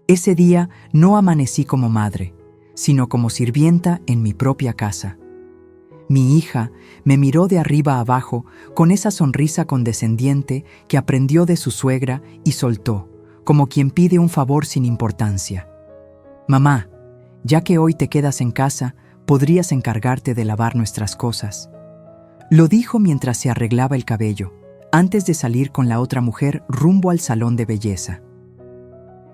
Ese día no amanecí como madre, sino como sirvienta en mi propia casa. Mi hija me miró de arriba a abajo con esa sonrisa condescendiente que aprendió de su suegra y soltó, como quien pide un favor sin importancia. Mamá, ya que hoy te quedas en casa, podrías encargarte de lavar nuestras cosas. Lo dijo mientras se arreglaba el cabello, antes de salir con la otra mujer rumbo al salón de belleza.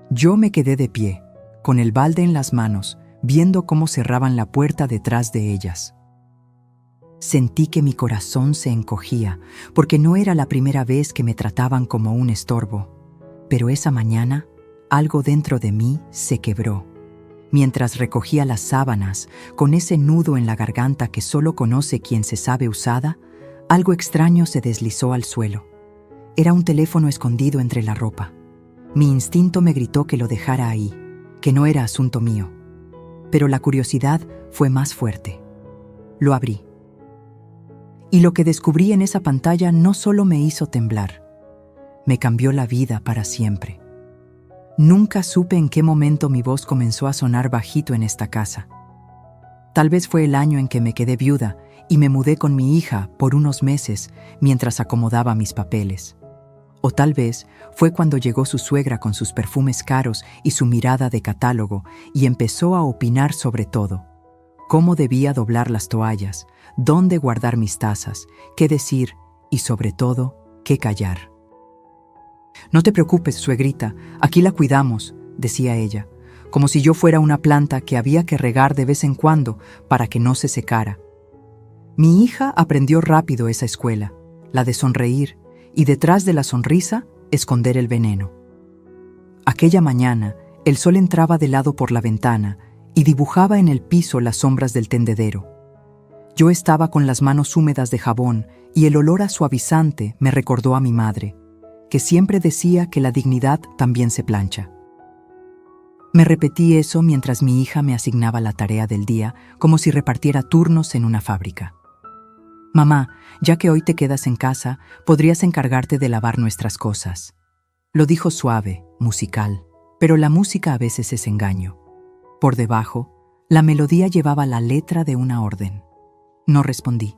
Yo me quedé de pie, con el balde en las manos, viendo cómo cerraban la puerta detrás de ellas. Sentí que mi corazón se encogía, porque no era la primera vez que me trataban como un estorbo. Pero esa mañana, algo dentro de mí se quebró. Mientras recogía las sábanas, con ese nudo en la garganta que solo conoce quien se sabe usada, algo extraño se deslizó al suelo. Era un teléfono escondido entre la ropa. Mi instinto me gritó que lo dejara ahí, que no era asunto mío. Pero la curiosidad fue más fuerte. Lo abrí. Y lo que descubrí en esa pantalla no solo me hizo temblar, me cambió la vida para siempre. Nunca supe en qué momento mi voz comenzó a sonar bajito en esta casa. Tal vez fue el año en que me quedé viuda y me mudé con mi hija por unos meses mientras acomodaba mis papeles. O tal vez fue cuando llegó su suegra con sus perfumes caros y su mirada de catálogo y empezó a opinar sobre todo. Cómo debía doblar las toallas, dónde guardar mis tazas, qué decir y sobre todo, qué callar. «No te preocupes, suegrita, aquí la cuidamos», decía ella, como si yo fuera una planta que había que regar de vez en cuando para que no se secara. Mi hija aprendió rápido esa escuela, la de sonreír, y detrás de la sonrisa, esconder el veneno. Aquella mañana, el sol entraba de lado por la ventana y dibujaba en el piso las sombras del tendedero. Yo estaba con las manos húmedas de jabón y el olor a suavizante me recordó a mi madre, que siempre decía que la dignidad también se plancha. Me repetí eso mientras mi hija me asignaba la tarea del día, como si repartiera turnos en una fábrica. «Mamá, ya que hoy te quedas en casa, podrías encargarte de lavar nuestras cosas». Lo dijo suave, musical, pero la música a veces es engaño. Por debajo, la melodía llevaba la letra de una orden. No respondí.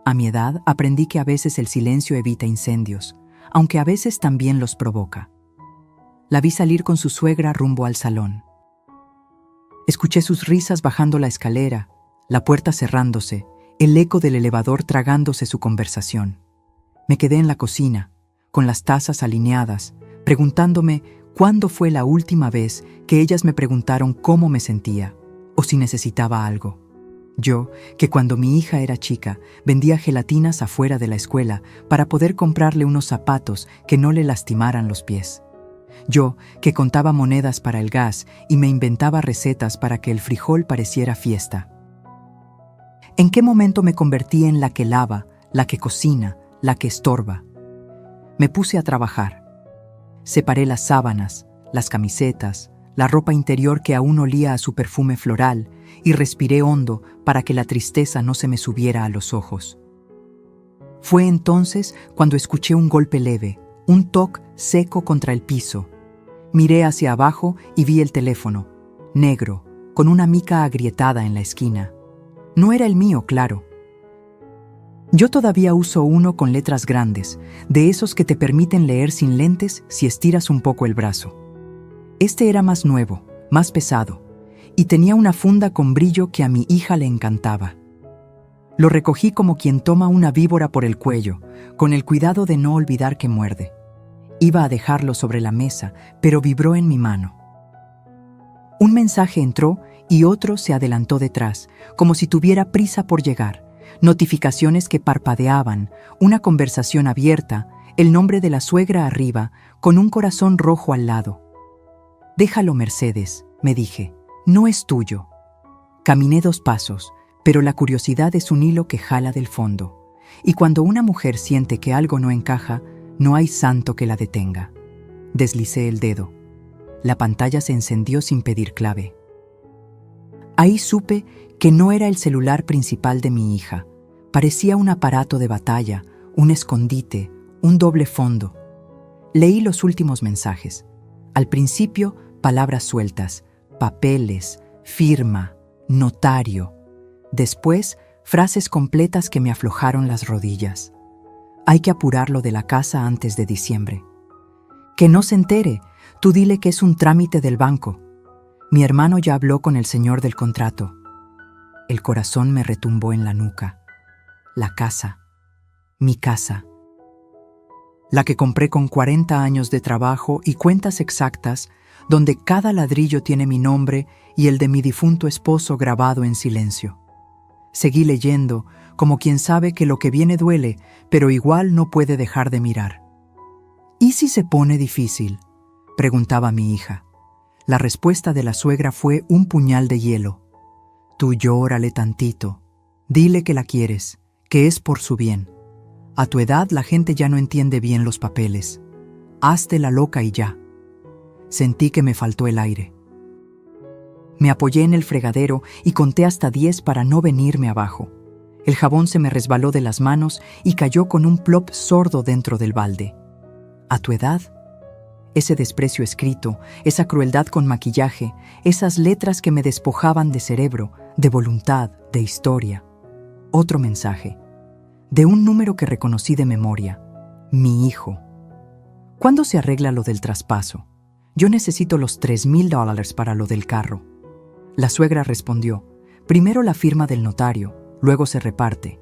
A mi edad aprendí que a veces el silencio evita incendios, aunque a veces también los provoca. La vi salir con su suegra rumbo al salón. Escuché sus risas bajando la escalera, la puerta cerrándose, el eco del elevador tragándose su conversación. Me quedé en la cocina, con las tazas alineadas, preguntándome cuándo fue la última vez que ellas me preguntaron cómo me sentía o si necesitaba algo. Yo, que cuando mi hija era chica, vendía gelatinas afuera de la escuela para poder comprarle unos zapatos que no le lastimaran los pies. Yo, que contaba monedas para el gas y me inventaba recetas para que el frijol pareciera fiesta. ¿En qué momento me convertí en la que lava, la que cocina, la que estorba? Me puse a trabajar. Separé las sábanas, las camisetas, la ropa interior que aún olía a su perfume floral y respiré hondo para que la tristeza no se me subiera a los ojos. Fue entonces cuando escuché un golpe leve, un toc seco contra el piso. Miré hacia abajo y vi el teléfono, negro, con una mica agrietada en la esquina. No era el mío, claro. Yo todavía uso uno con letras grandes, de esos que te permiten leer sin lentes si estiras un poco el brazo. Este era más nuevo, más pesado, y tenía una funda con brillo que a mi hija le encantaba. Lo recogí como quien toma una víbora por el cuello, con el cuidado de no olvidar que muerde. Iba a dejarlo sobre la mesa, pero vibró en mi mano. Un mensaje entró y otro se adelantó detrás, como si tuviera prisa por llegar. Notificaciones que parpadeaban, una conversación abierta, el nombre de la suegra arriba, con un corazón rojo al lado. «Déjalo, Mercedes», me dije, «no es tuyo». Caminé 2 pasos, pero la curiosidad es un hilo que jala del fondo. Y cuando una mujer siente que algo no encaja, no hay santo que la detenga. Deslicé el dedo. La pantalla se encendió sin pedir clave. Ahí supe que no era el celular principal de mi hija. Parecía un aparato de batalla, un escondite, un doble fondo. Leí los últimos mensajes. Al principio palabras sueltas, papeles, firma, notario. Después, frases completas que me aflojaron las rodillas. Hay que apurarlo de la casa antes de diciembre. Que no se entere, tú dile que es un trámite del banco. Mi hermano ya habló con el señor del contrato. El corazón me retumbó en la nuca. La casa, mi casa. La que compré con 40 años de trabajo y cuentas exactas, donde cada ladrillo tiene mi nombre y el de mi difunto esposo grabado en silencio. Seguí leyendo, como quien sabe que lo que viene duele, pero igual no puede dejar de mirar. ¿Y si se pone difícil?, preguntaba mi hija. La respuesta de la suegra fue un puñal de hielo. Tú llórale tantito. Dile que la quieres, que es por su bien. A tu edad la gente ya no entiende bien los papeles. Hazte la loca y ya. Sentí que me faltó el aire. Me apoyé en el fregadero y conté hasta 10 para no venirme abajo. El jabón se me resbaló de las manos y cayó con un plop sordo dentro del balde. ¿A tu edad? Ese desprecio escrito, esa crueldad con maquillaje, esas letras que me despojaban de cerebro, de voluntad, de historia. Otro mensaje. De un número que reconocí de memoria. Mi hijo. ¿Cuándo se arregla lo del traspaso? Yo necesito los $3,000 para lo del carro. La suegra respondió, primero la firma del notario, luego se reparte.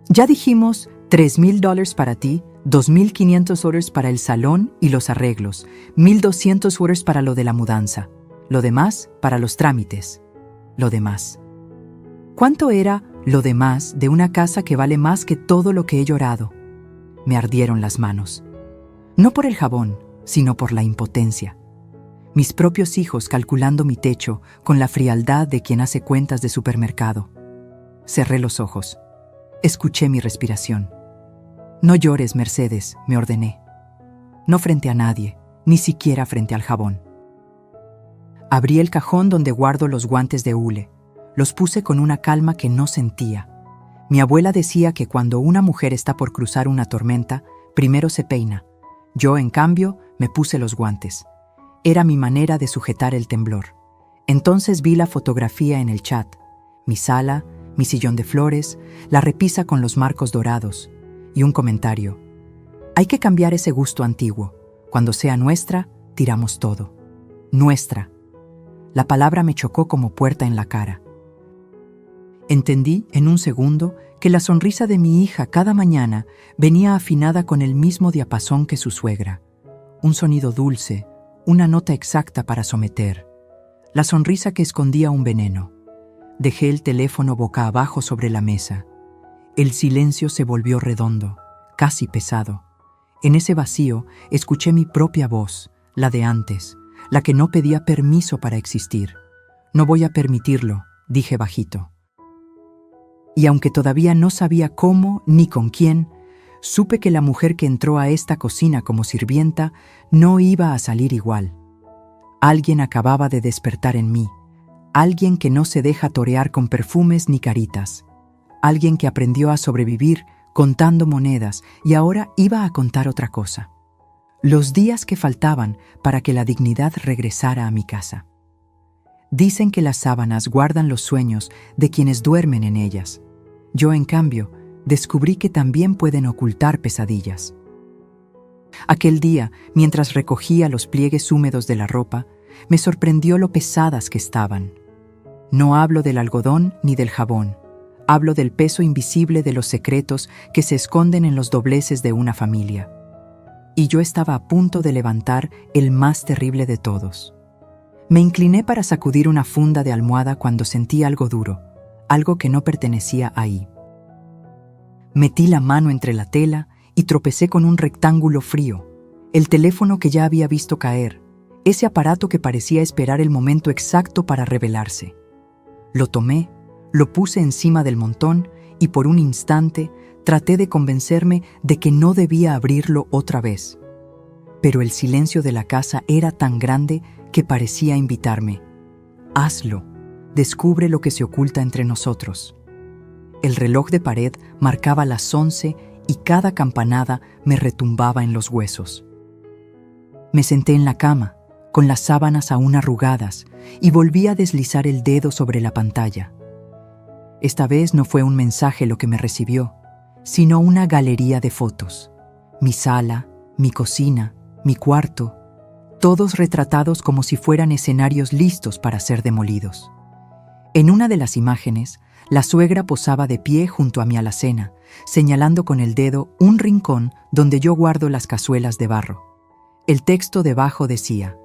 Ya dijimos $3,000 para ti, $2,500 para el salón y los arreglos, $1,200 para lo de la mudanza, lo demás para los trámites, lo demás. ¿Cuánto era lo demás de una casa que vale más que todo lo que he llorado? Me ardieron las manos. No por el jabón, sino por la impotencia. Mis propios hijos calculando mi techo con la frialdad de quien hace cuentas de supermercado. Cerré los ojos. Escuché mi respiración. No llores, Mercedes, me ordené. No frente a nadie, ni siquiera frente al jabón. Abrí el cajón donde guardo los guantes de hule. Los puse con una calma que no sentía. Mi abuela decía que cuando una mujer está por cruzar una tormenta, primero se peina. Yo, en cambio, me puse los guantes. Era mi manera de sujetar el temblor. Entonces vi la fotografía en el chat. Mi sala, mi sillón de flores, la repisa con los marcos dorados. Y un comentario. Hay que cambiar ese gusto antiguo. Cuando sea nuestra, tiramos todo. Nuestra. La palabra me chocó como puerta en la cara. Entendí en un segundo que la sonrisa de mi hija cada mañana venía afinada con el mismo diapasón que su suegra. Un sonido dulce, una nota exacta para someter. La sonrisa que escondía un veneno. Dejé el teléfono boca abajo sobre la mesa. El silencio se volvió redondo, casi pesado. En ese vacío escuché mi propia voz, la de antes, la que no pedía permiso para existir. No voy a permitirlo, dije bajito. Y aunque todavía no sabía cómo ni con quién, supe que la mujer que entró a esta cocina como sirvienta no iba a salir igual. Alguien acababa de despertar en mí, alguien que no se deja torear con perfumes ni caritas, alguien que aprendió a sobrevivir contando monedas y ahora iba a contar otra cosa. Los días que faltaban para que la dignidad regresara a mi casa. Dicen que las sábanas guardan los sueños de quienes duermen en ellas. Yo, en cambio, descubrí que también pueden ocultar pesadillas. Aquel día, mientras recogía los pliegues húmedos de la ropa, me sorprendió lo pesadas que estaban. No hablo del algodón ni del jabón. Hablo del peso invisible de los secretos que se esconden en los dobleces de una familia. Y yo estaba a punto de levantar el más terrible de todos. Me incliné para sacudir una funda de almohada cuando sentí algo duro, algo que no pertenecía ahí. Metí la mano entre la tela y tropecé con un rectángulo frío, el teléfono que ya había visto caer, ese aparato que parecía esperar el momento exacto para revelarse. Lo tomé, lo puse encima del montón y por un instante traté de convencerme de que no debía abrirlo otra vez. Pero el silencio de la casa era tan grande que parecía invitarme. Hazlo, descubre lo que se oculta entre nosotros. El reloj de pared marcaba las 11 y cada campanada me retumbaba en los huesos. Me senté en la cama, con las sábanas aún arrugadas, y volví a deslizar el dedo sobre la pantalla. Esta vez no fue un mensaje lo que me recibió, sino una galería de fotos. Mi sala, mi cocina, mi cuarto, todos retratados como si fueran escenarios listos para ser demolidos. En una de las imágenes, la suegra posaba de pie junto a mi alacena, señalando con el dedo un rincón donde yo guardo las cazuelas de barro. El texto debajo decía: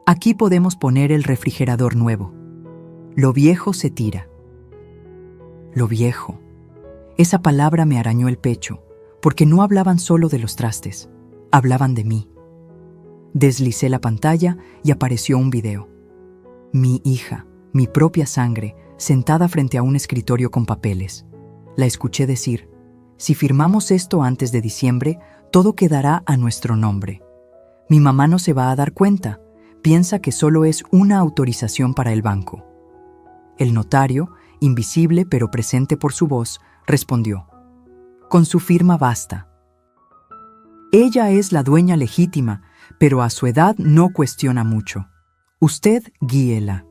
«Aquí podemos poner el refrigerador nuevo. Lo viejo se tira». Lo viejo. Esa palabra me arañó el pecho, porque no hablaban solo de los trastes, hablaban de mí. Deslicé la pantalla y apareció un video. Mi hija, mi propia sangre, sentada frente a un escritorio con papeles. La escuché decir: «Si firmamos esto antes de diciembre, todo quedará a nuestro nombre. Mi mamá no se va a dar cuenta, piensa que solo es una autorización para el banco». El notario, invisible pero presente por su voz, respondió: «Con su firma basta. Ella es la dueña legítima, pero a su edad no cuestiona mucho. Usted guíela».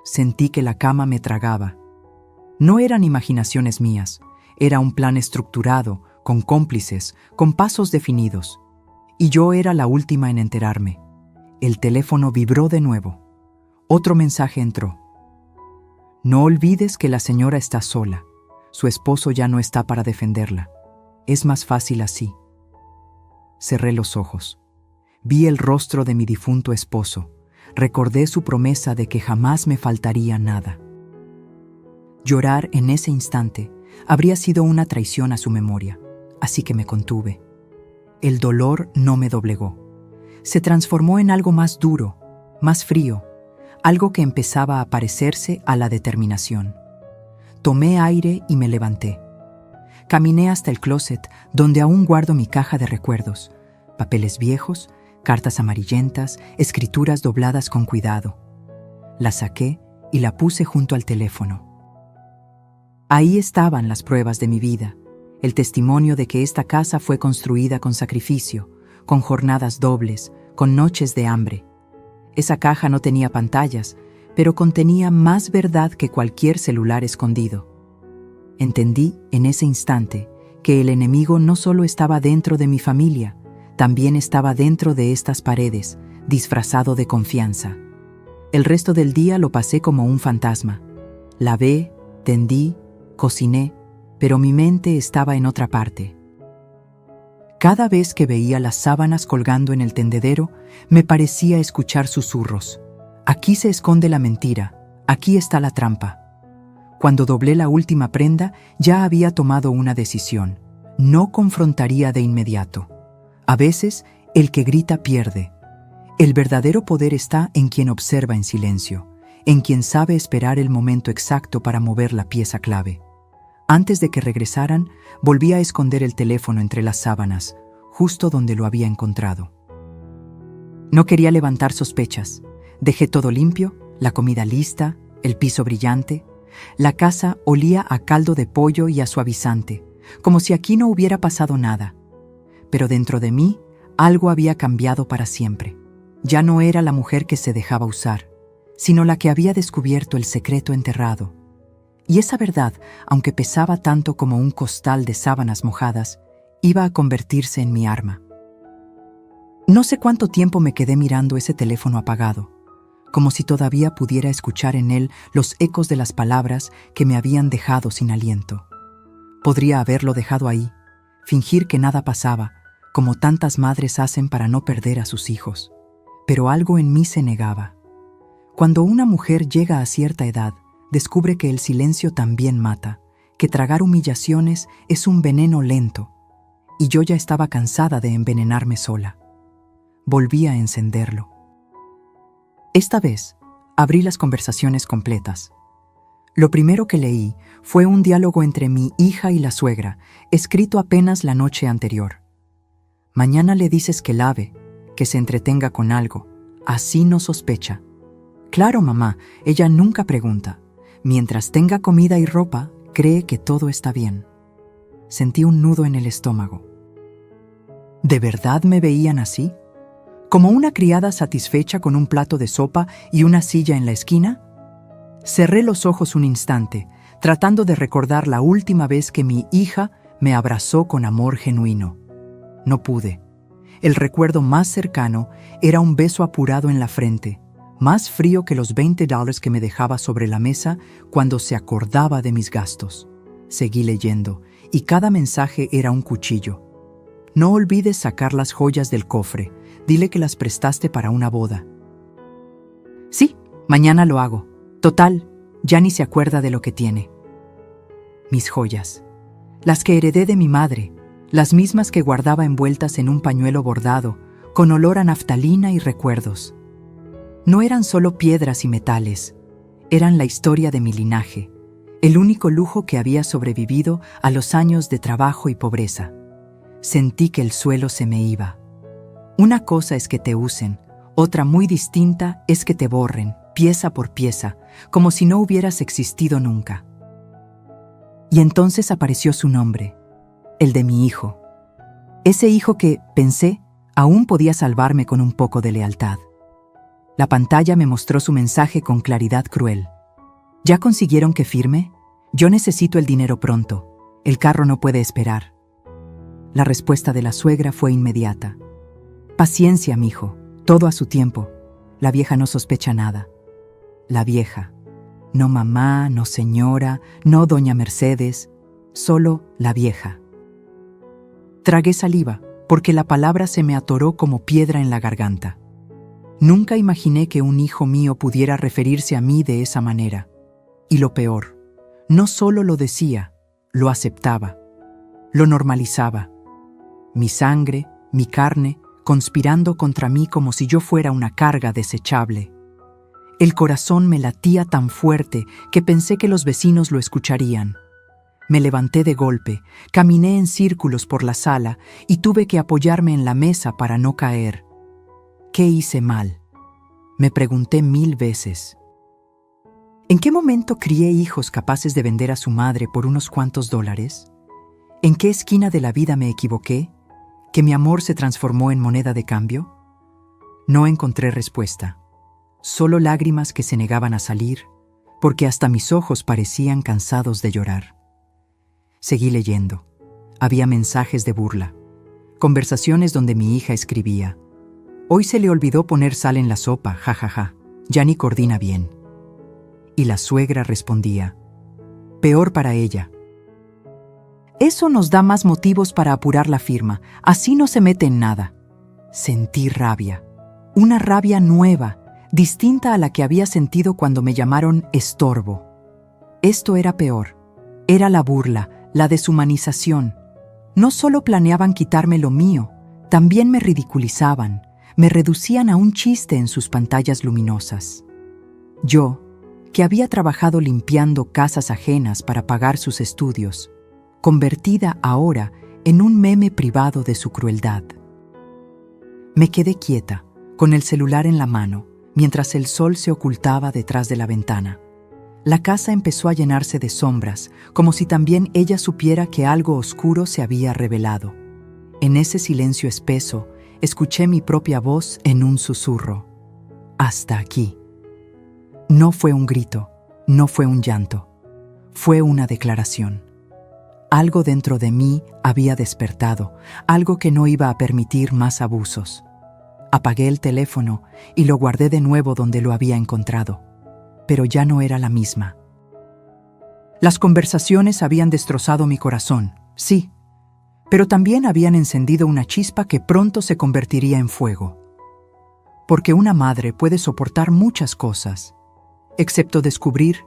Sentí que la cama me tragaba. No eran imaginaciones mías, era un plan estructurado, con cómplices, con pasos definidos. Y yo era la última en enterarme. El teléfono vibró de nuevo. Otro mensaje entró: «No olvides que la señora está sola. Su esposo ya no está para defenderla. Es más fácil así». Cerré los ojos. Vi el rostro de mi difunto esposo. Recordé su promesa de que jamás me faltaría nada. Llorar en ese instante habría sido una traición a su memoria, así que me contuve. El dolor no me doblegó. Se transformó en algo más duro, más frío, algo que empezaba a parecerse a la determinación. Tomé aire y me levanté. Caminé hasta el closet, donde aún guardo mi caja de recuerdos, papeles viejos, cartas amarillentas, escrituras dobladas con cuidado. La saqué y la puse junto al teléfono. Ahí estaban las pruebas de mi vida, el testimonio de que esta casa fue construida con sacrificio, con jornadas dobles, con noches de hambre. Esa caja no tenía pantallas, pero contenía más verdad que cualquier celular escondido. Entendí en ese instante que el enemigo no solo estaba dentro de mi familia, también estaba dentro de estas paredes, disfrazado de confianza. El resto del día lo pasé como un fantasma. Lavé, tendí, cociné, pero mi mente estaba en otra parte. Cada vez que veía las sábanas colgando en el tendedero, me parecía escuchar susurros. Aquí se esconde la mentira, aquí está la trampa. Cuando doblé la última prenda, ya había tomado una decisión. No confrontaría de inmediato. A veces, el que grita pierde. El verdadero poder está en quien observa en silencio, en quien sabe esperar el momento exacto para mover la pieza clave. Antes de que regresaran, volví a esconder el teléfono entre las sábanas, justo donde lo había encontrado. No quería levantar sospechas. Dejé todo limpio, la comida lista, el piso brillante. La casa olía a caldo de pollo y a suavizante, como si aquí no hubiera pasado nada. Pero dentro de mí, algo había cambiado para siempre. Ya no era la mujer que se dejaba usar, sino la que había descubierto el secreto enterrado. Y esa verdad, aunque pesaba tanto como un costal de sábanas mojadas, iba a convertirse en mi arma. No sé cuánto tiempo me quedé mirando ese teléfono apagado, como si todavía pudiera escuchar en él los ecos de las palabras que me habían dejado sin aliento. Podría haberlo dejado ahí, fingir que nada pasaba, como tantas madres hacen para no perder a sus hijos. Pero algo en mí se negaba. Cuando una mujer llega a cierta edad, descubre que el silencio también mata, que tragar humillaciones es un veneno lento, y yo ya estaba cansada de envenenarme sola. Volví a encenderlo. Esta vez, abrí las conversaciones completas. Lo primero que leí fue un diálogo entre mi hija y la suegra, escrito apenas la noche anterior. «Mañana le dices que lave, que se entretenga con algo. Así no sospecha. Claro, mamá, ella nunca pregunta. Mientras tenga comida y ropa, cree que todo está bien». Sentí un nudo en el estómago. ¿De verdad me veían así? como una criada satisfecha con un plato de sopa y una silla en la esquina? Cerré los ojos un instante, tratando de recordar la última vez que mi hija me abrazó con amor genuino. No pude. El recuerdo más cercano era un beso apurado en la frente, más frío que los $20 que me dejaba sobre la mesa cuando se acordaba de mis gastos. Seguí leyendo, y cada mensaje era un cuchillo. No olvides sacar las joyas del cofre. Dile que las prestaste para una boda. Sí, mañana lo hago. Total, ya ni se acuerda de lo que tiene. Mis joyas. Las que heredé de mi madre, las mismas que guardaba envueltas en un pañuelo bordado, con olor a naftalina y recuerdos. No eran solo piedras y metales, eran la historia de mi linaje, el único lujo que había sobrevivido a los años de trabajo y pobreza. Sentí que el suelo se me iba. Una cosa es que te usen, otra muy distinta es que te borren, pieza por pieza, como si no hubieras existido nunca. Y entonces apareció su nombre, el de mi hijo. Ese hijo que, pensé, aún podía salvarme con un poco de lealtad. La pantalla me mostró su mensaje con claridad cruel. ¿Ya consiguieron que firme? Yo necesito el dinero pronto. El carro no puede esperar. La respuesta de la suegra fue inmediata. Paciencia, mijo, todo a su tiempo. La vieja no sospecha nada. La vieja. No mamá, no señora, no doña Mercedes, solo la vieja. Tragué saliva, porque la palabra se me atoró como piedra en la garganta. Nunca imaginé que un hijo mío pudiera referirse a mí de esa manera. Y lo peor, no solo lo decía, lo aceptaba, lo normalizaba. Mi sangre, mi carne, conspirando contra mí como si yo fuera una carga desechable. El corazón me latía tan fuerte que pensé que los vecinos lo escucharían. Me levanté de golpe, caminé en círculos por la sala y tuve que apoyarme en la mesa para no caer. ¿Qué hice mal? Me pregunté 1000 veces. ¿En qué momento crié hijos capaces de vender a su madre por unos cuantos dólares? ¿En qué esquina de la vida me equivoqué? ¿Que mi amor se transformó en moneda de cambio? No encontré respuesta. Solo lágrimas que se negaban a salir, porque hasta mis ojos parecían cansados de llorar. Seguí leyendo. Había mensajes de burla, conversaciones donde mi hija escribía: «Hoy se le olvidó poner sal en la sopa, jajaja, ya ni coordina bien». Y la suegra respondía: «Peor para ella. Eso nos da más motivos para apurar la firma, así no se mete en nada». Sentí rabia, una rabia nueva, distinta a la que había sentido cuando me llamaron estorbo. Esto era peor, era la burla, la deshumanización. No solo planeaban quitarme lo mío, también me ridiculizaban, me reducían a un chiste en sus pantallas luminosas. Yo, que había trabajado limpiando casas ajenas para pagar sus estudios, convertida ahora en un meme privado de su crueldad. Me quedé quieta, con el celular en la mano, mientras el sol se ocultaba detrás de la ventana. La casa empezó a llenarse de sombras, como si también ella supiera que algo oscuro se había revelado. En ese silencio espeso, escuché mi propia voz en un susurro. Hasta aquí. No fue un grito, no fue un llanto, fue una declaración. Algo dentro de mí había despertado, algo que no iba a permitir más abusos. Apagué el teléfono y lo guardé de nuevo donde lo había encontrado, pero ya no era la misma. Las conversaciones habían destrozado mi corazón, sí, pero también habían encendido una chispa que pronto se convertiría en fuego. Porque una madre puede soportar muchas cosas, excepto descubrir,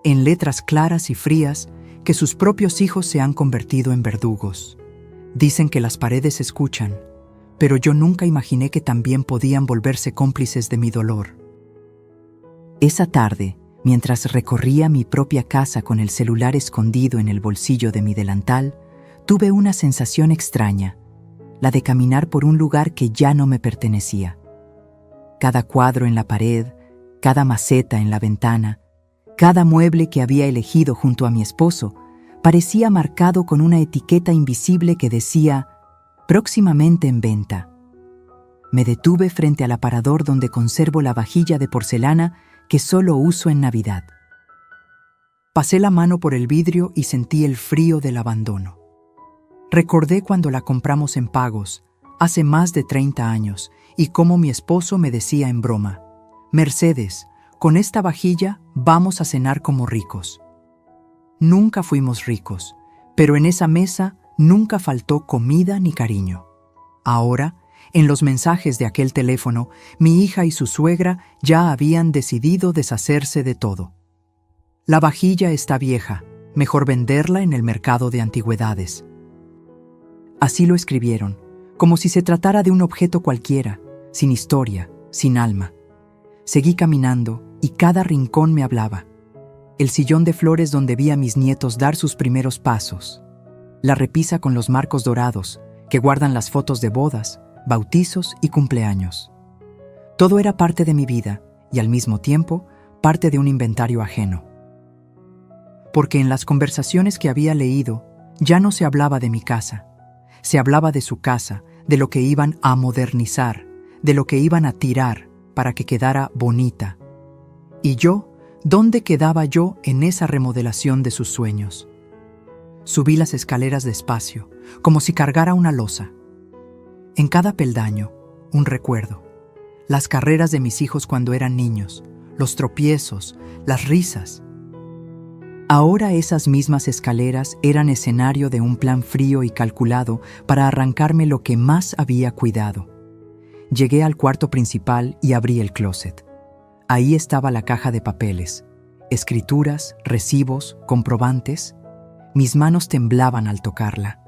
en letras claras y frías, que sus propios hijos se han convertido en verdugos. Dicen que las paredes escuchan, pero yo nunca imaginé que también podían volverse cómplices de mi dolor. Esa tarde, mientras recorría mi propia casa con el celular escondido en el bolsillo de mi delantal, tuve una sensación extraña, la de caminar por un lugar que ya no me pertenecía. Cada cuadro en la pared, cada maceta en la ventana, cada mueble que había elegido junto a mi esposo, parecía marcado con una etiqueta invisible que decía: próximamente en venta. Me detuve frente al aparador donde conservo la vajilla de porcelana que solo uso en Navidad. Pasé la mano por el vidrio y sentí el frío del abandono. Recordé cuando la compramos en pagos, hace más de 30 años, y cómo mi esposo me decía en broma: «Mercedes, con esta vajilla vamos a cenar como ricos». Nunca fuimos ricos, pero en esa mesa nunca faltó comida ni cariño. Ahora, en los mensajes de aquel teléfono, mi hija y su suegra ya habían decidido deshacerse de todo. La vajilla está vieja, mejor venderla en el mercado de antigüedades. Así lo escribieron, como si se tratara de un objeto cualquiera, sin historia, sin alma. Seguí caminando y cada rincón me hablaba. El sillón de flores donde vi a mis nietos dar sus primeros pasos. La repisa con los marcos dorados que guardan las fotos de bodas, bautizos y cumpleaños. Todo era parte de mi vida y al mismo tiempo parte de un inventario ajeno. Porque en las conversaciones que había leído ya no se hablaba de mi casa. Se hablaba de su casa, de lo que iban a modernizar, de lo que iban a tirar para que quedara bonita. Y yo, ¿dónde quedaba yo en esa remodelación de sus sueños? Subí las escaleras despacio, como si cargara una losa. En cada peldaño, un recuerdo. Las carreras de mis hijos cuando eran niños, los tropiezos, las risas. Ahora esas mismas escaleras eran escenario de un plan frío y calculado para arrancarme lo que más había cuidado. Llegué al cuarto principal y abrí el closet. Ahí estaba la caja de papeles, escrituras, recibos, comprobantes. Mis manos temblaban al tocarla.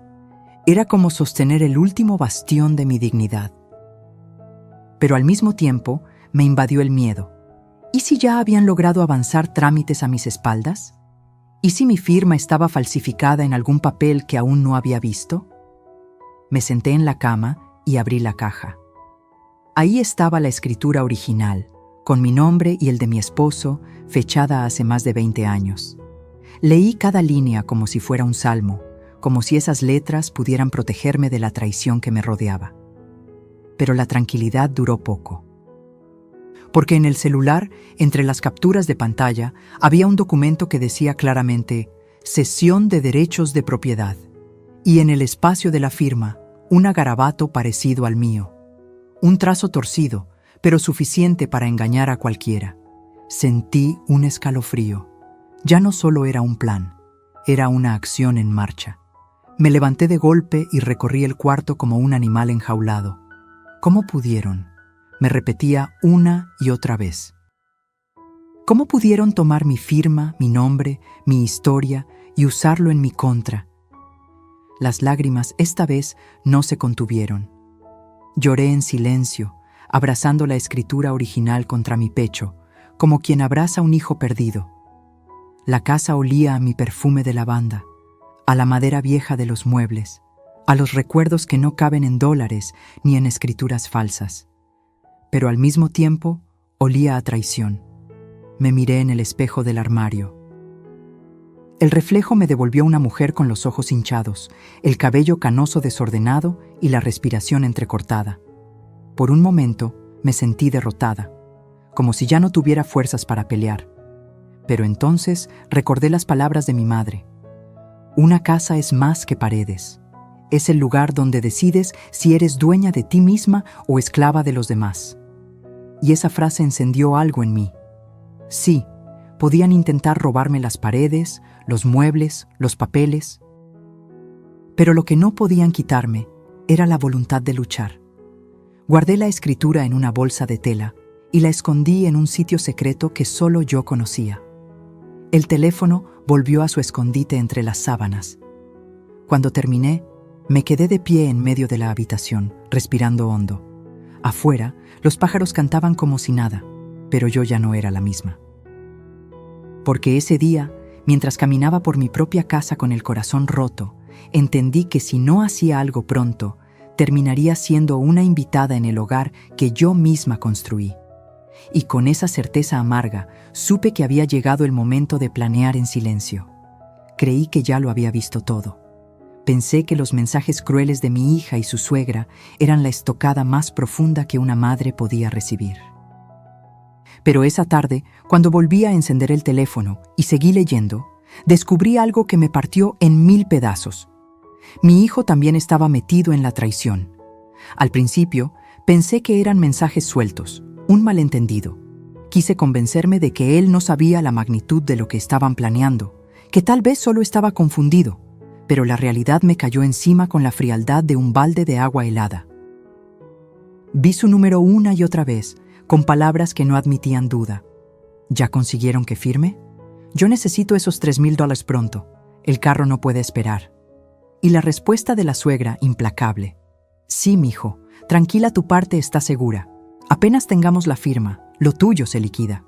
Era como sostener el último bastión de mi dignidad. Pero al mismo tiempo me invadió el miedo. ¿Y si ya habían logrado avanzar trámites a mis espaldas? ¿Y si mi firma estaba falsificada en algún papel que aún no había visto? Me senté en la cama y abrí la caja. Ahí estaba la escritura original, con mi nombre y el de mi esposo, fechada hace más de 20 años. Leí cada línea como si fuera un salmo, como si esas letras pudieran protegerme de la traición que me rodeaba. Pero la tranquilidad duró poco. Porque en el celular, entre las capturas de pantalla, había un documento que decía claramente «Cesión de derechos de propiedad», y en el espacio de la firma, un garabato parecido al mío. Un trazo torcido, pero suficiente para engañar a cualquiera. Sentí un escalofrío. Ya no solo era un plan, era una acción en marcha. Me levanté de golpe y recorrí el cuarto como un animal enjaulado. ¿Cómo pudieron? Me repetía una y otra vez. ¿Cómo pudieron tomar mi firma, mi nombre, mi historia y usarlo en mi contra? Las lágrimas esta vez no se contuvieron. Lloré en silencio, abrazando la escritura original contra mi pecho, como quien abraza un hijo perdido. La casa olía a mi perfume de lavanda, a la madera vieja de los muebles, a los recuerdos que no caben en dólares ni en escrituras falsas. Pero al mismo tiempo olía a traición. Me miré en el espejo del armario. El reflejo me devolvió una mujer con los ojos hinchados, el cabello canoso desordenado y la respiración entrecortada. Por un momento me sentí derrotada, como si ya no tuviera fuerzas para pelear. Pero entonces recordé las palabras de mi madre. Una casa es más que paredes. Es el lugar donde decides si eres dueña de ti misma o esclava de los demás. Y esa frase encendió algo en mí. Sí, podían intentar robarme las paredes, los muebles, los papeles. Pero lo que no podían quitarme era la voluntad de luchar. Guardé la escritura en una bolsa de tela y la escondí en un sitio secreto que solo yo conocía. El teléfono volvió a su escondite entre las sábanas. Cuando terminé, me quedé de pie en medio de la habitación, respirando hondo. Afuera, los pájaros cantaban como si nada, pero yo ya no era la misma. Porque ese día, mientras caminaba por mi propia casa con el corazón roto, entendí que si no hacía algo pronto, terminaría siendo una invitada en el hogar que yo misma construí. Y con esa certeza amarga, supe que había llegado el momento de planear en silencio. Creí que ya lo había visto todo. Pensé que los mensajes crueles de mi hija y su suegra eran la estocada más profunda que una madre podía recibir. Pero esa tarde, cuando volví a encender el teléfono y seguí leyendo, descubrí algo que me partió en 1000 pedazos. Mi hijo también estaba metido en la traición. Al principio, pensé que eran mensajes sueltos, un malentendido. Quise convencerme de que él no sabía la magnitud de lo que estaban planeando, que tal vez solo estaba confundido, pero la realidad me cayó encima con la frialdad de un balde de agua helada. Vi su número una y otra vez, con palabras que no admitían duda. ¿Ya consiguieron que firme? Yo necesito esos $3,000 pronto. El carro no puede esperar. Y la respuesta de la suegra, implacable. Sí, mijo, tranquila, tu parte está segura. Apenas tengamos la firma, lo tuyo se liquida.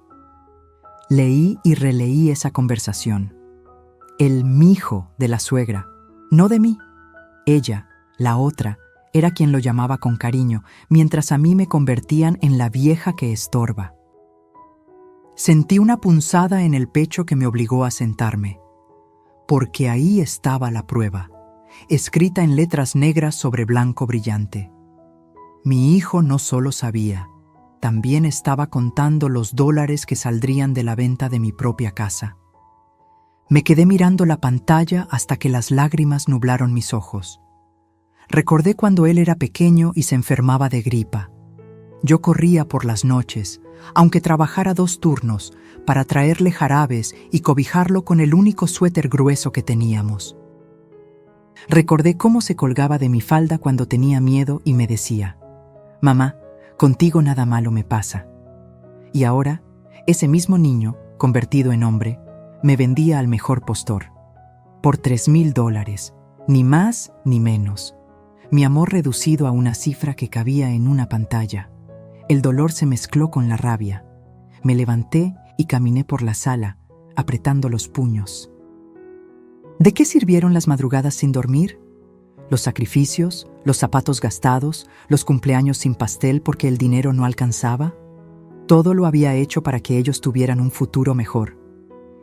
Leí y releí esa conversación. El mijo de la suegra, no de mí. Ella, la otra, era quien lo llamaba con cariño, mientras a mí me convertían en la vieja que estorba. Sentí una punzada en el pecho que me obligó a sentarme, porque ahí estaba la prueba, escrita en letras negras sobre blanco brillante. Mi hijo no solo sabía, también estaba contando los dólares que saldrían de la venta de mi propia casa. Me quedé mirando la pantalla hasta que las lágrimas nublaron mis ojos. Recordé cuando él era pequeño y se enfermaba de gripa. Yo corría por las noches, aunque trabajara 2 turnos, para traerle jarabes y cobijarlo con el único suéter grueso que teníamos. Recordé cómo se colgaba de mi falda cuando tenía miedo y me decía: «Mamá, contigo nada malo me pasa». Y ahora, ese mismo niño, convertido en hombre, me vendía al mejor postor. Por $3,000, ni más ni menos. Mi amor reducido a una cifra que cabía en una pantalla. El dolor se mezcló con la rabia. Me levanté y caminé por la sala, apretando los puños. ¿De qué sirvieron las madrugadas sin dormir? Los sacrificios, los zapatos gastados, los cumpleaños sin pastel porque el dinero no alcanzaba. Todo lo había hecho para que ellos tuvieran un futuro mejor.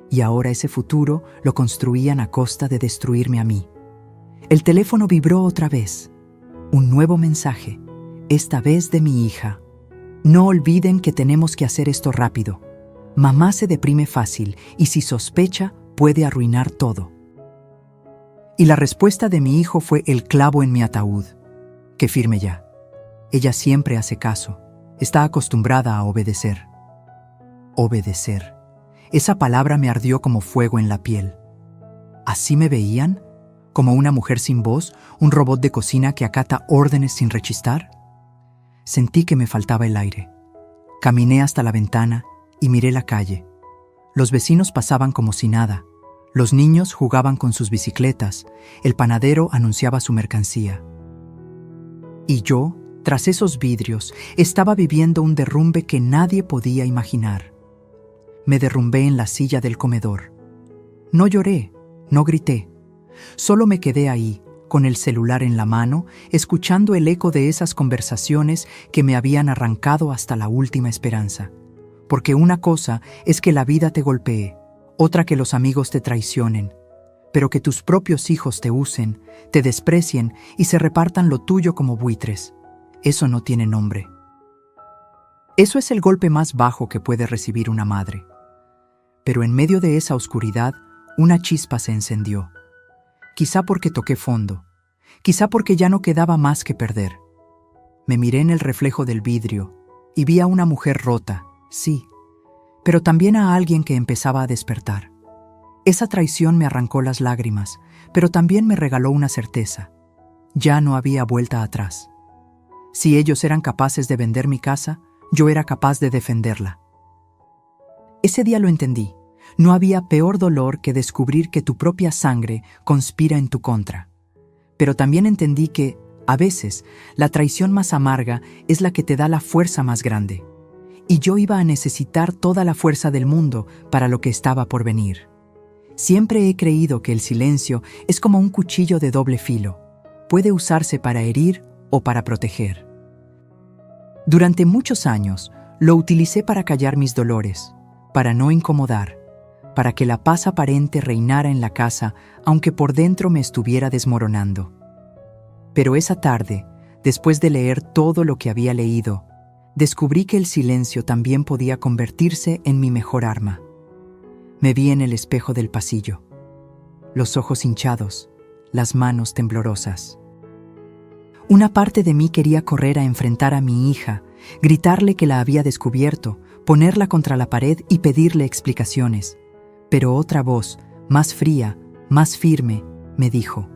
Y ahora ese futuro lo construían a costa de destruirme a mí. El teléfono vibró otra vez. Un nuevo mensaje, esta vez de mi hija. No olviden que tenemos que hacer esto rápido. Mamá se deprime fácil y si sospecha, puede arruinar todo. Y la respuesta de mi hijo fue el clavo en mi ataúd. Que firme ya. Ella siempre hace caso. Está acostumbrada a obedecer. Obedecer. Esa palabra me ardió como fuego en la piel. ¿Así me veían? ¿Como una mujer sin voz, un robot de cocina que acata órdenes sin rechistar? Sentí que me faltaba el aire. Caminé hasta la ventana y miré la calle. Los vecinos pasaban como si nada. Los niños jugaban con sus bicicletas. El panadero anunciaba su mercancía. Y yo, tras esos vidrios, estaba viviendo un derrumbe que nadie podía imaginar. Me derrumbé en la silla del comedor. No lloré, no grité. Solo me quedé ahí, con el celular en la mano, escuchando el eco de esas conversaciones que me habían arrancado hasta la última esperanza. Porque una cosa es que la vida te golpee, otra que los amigos te traicionen, pero que tus propios hijos te usen, te desprecien y se repartan lo tuyo como buitres. Eso no tiene nombre. Eso es el golpe más bajo que puede recibir una madre. Pero en medio de esa oscuridad, una chispa se encendió. Quizá porque toqué fondo, quizá porque ya no quedaba más que perder. Me miré en el reflejo del vidrio y vi a una mujer rota, sí, pero también a alguien que empezaba a despertar. Esa traición me arrancó las lágrimas, pero también me regaló una certeza. Ya no había vuelta atrás. Si ellos eran capaces de vender mi casa, yo era capaz de defenderla. Ese día lo entendí. No había peor dolor que descubrir que tu propia sangre conspira en tu contra. Pero también entendí que, a veces, la traición más amarga es la que te da la fuerza más grande. Y yo iba a necesitar toda la fuerza del mundo para lo que estaba por venir. Siempre he creído que el silencio es como un cuchillo de doble filo. Puede usarse para herir o para proteger. Durante muchos años, lo utilicé para callar mis dolores, para no incomodar, para que la paz aparente reinara en la casa, aunque por dentro me estuviera desmoronando. Pero esa tarde, después de leer todo lo que había leído, descubrí que el silencio también podía convertirse en mi mejor arma. Me vi en el espejo del pasillo, los ojos hinchados, las manos temblorosas. Una parte de mí quería correr a enfrentar a mi hija, gritarle que la había descubierto, ponerla contra la pared y pedirle explicaciones. Pero otra voz, más fría, más firme, me dijo: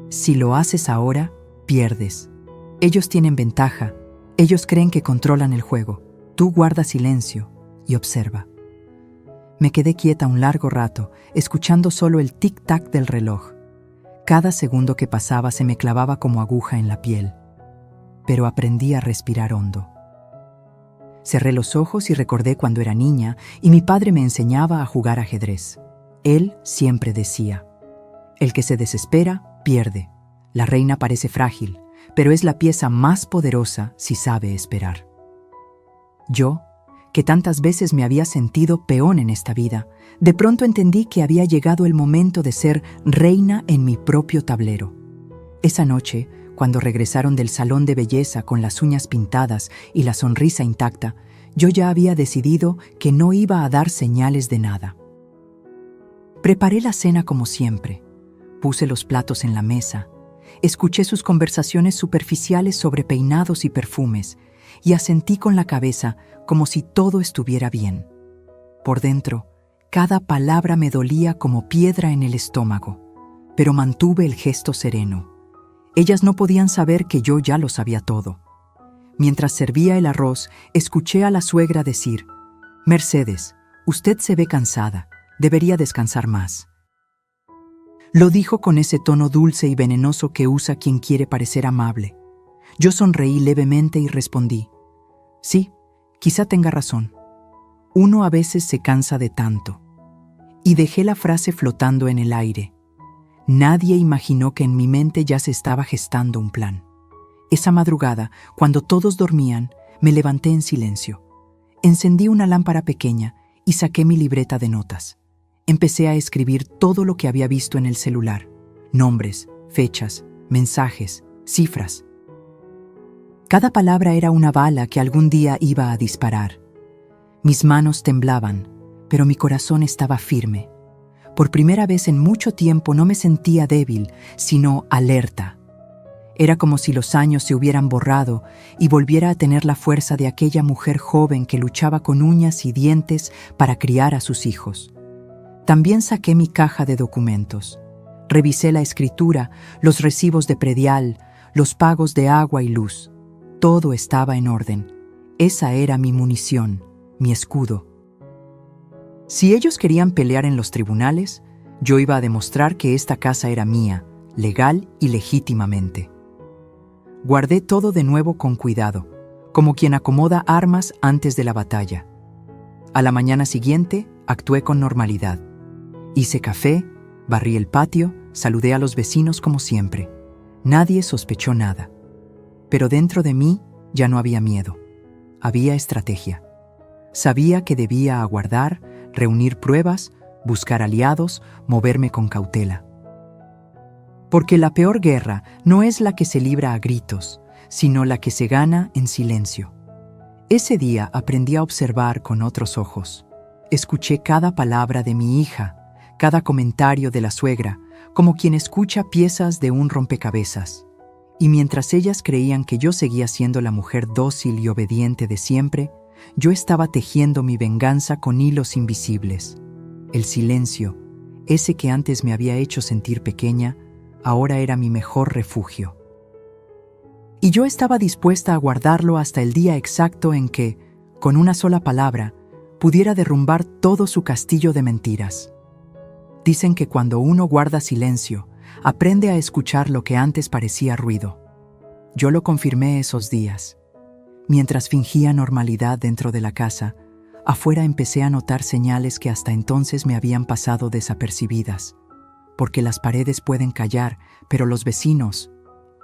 si lo haces ahora, pierdes. Ellos tienen ventaja, ellos creen que controlan el juego. Tú guarda silencio y observa. Me quedé quieta un largo rato, escuchando solo el tic-tac del reloj. Cada segundo que pasaba se me clavaba como aguja en la piel. Pero aprendí a respirar hondo. Cerré los ojos y recordé cuando era niña y mi padre me enseñaba a jugar ajedrez. Él siempre decía: el que se desespera, pierde. La reina parece frágil, pero es la pieza más poderosa si sabe esperar. Yo, que tantas veces me había sentido peón en esta vida, de pronto entendí que había llegado el momento de ser reina en mi propio tablero. Esa noche, cuando regresaron del salón de belleza con las uñas pintadas y la sonrisa intacta, yo ya había decidido que no iba a dar señales de nada. Preparé la cena como siempre, puse los platos en la mesa, escuché sus conversaciones superficiales sobre peinados y perfumes y asentí con la cabeza como si todo estuviera bien. Por dentro, cada palabra me dolía como piedra en el estómago, pero mantuve el gesto sereno. Ellas no podían saber que yo ya lo sabía todo. Mientras servía el arroz, escuché a la suegra decir: Mercedes, usted se ve cansada, debería descansar más. Lo dijo con ese tono dulce y venenoso que usa quien quiere parecer amable. Yo sonreí levemente y respondí: sí, quizá tenga razón. Uno a veces se cansa de tanto. Y dejé la frase flotando en el aire. Nadie imaginó que en mi mente ya se estaba gestando un plan. Esa madrugada, cuando todos dormían, me levanté en silencio. Encendí una lámpara pequeña y saqué mi libreta de notas. Empecé a escribir todo lo que había visto en el celular: nombres, fechas, mensajes, cifras. Cada palabra era una bala que algún día iba a disparar. Mis manos temblaban, pero mi corazón estaba firme. Por primera vez en mucho tiempo no me sentía débil, sino alerta. Era como si los años se hubieran borrado y volviera a tener la fuerza de aquella mujer joven que luchaba con uñas y dientes para criar a sus hijos. También saqué mi caja de documentos. Revisé la escritura, los recibos de predial, los pagos de agua y luz. Todo estaba en orden. Esa era mi munición, mi escudo. Si ellos querían pelear en los tribunales, yo iba a demostrar que esta casa era mía, legal y legítimamente. Guardé todo de nuevo con cuidado, como quien acomoda armas antes de la batalla. A la mañana siguiente, actué con normalidad. Hice café, barrí el patio, saludé a los vecinos como siempre. Nadie sospechó nada. Pero dentro de mí ya no había miedo. Había estrategia. Sabía que debía aguardar, reunir pruebas, buscar aliados, moverme con cautela. Porque la peor guerra no es la que se libra a gritos, sino la que se gana en silencio. Ese día aprendí a observar con otros ojos. Escuché cada palabra de mi hija, cada comentario de la suegra, como quien escucha piezas de un rompecabezas. Y mientras ellas creían que yo seguía siendo la mujer dócil y obediente de siempre, yo estaba tejiendo mi venganza con hilos invisibles. El silencio, ese que antes me había hecho sentir pequeña, ahora era mi mejor refugio. Y yo estaba dispuesta a guardarlo hasta el día exacto en que, con una sola palabra, pudiera derrumbar todo su castillo de mentiras. Dicen que cuando uno guarda silencio, aprende a escuchar lo que antes parecía ruido. Yo lo confirmé esos días. Mientras fingía normalidad dentro de la casa, afuera empecé a notar señales que hasta entonces me habían pasado desapercibidas. Porque las paredes pueden callar, pero los vecinos,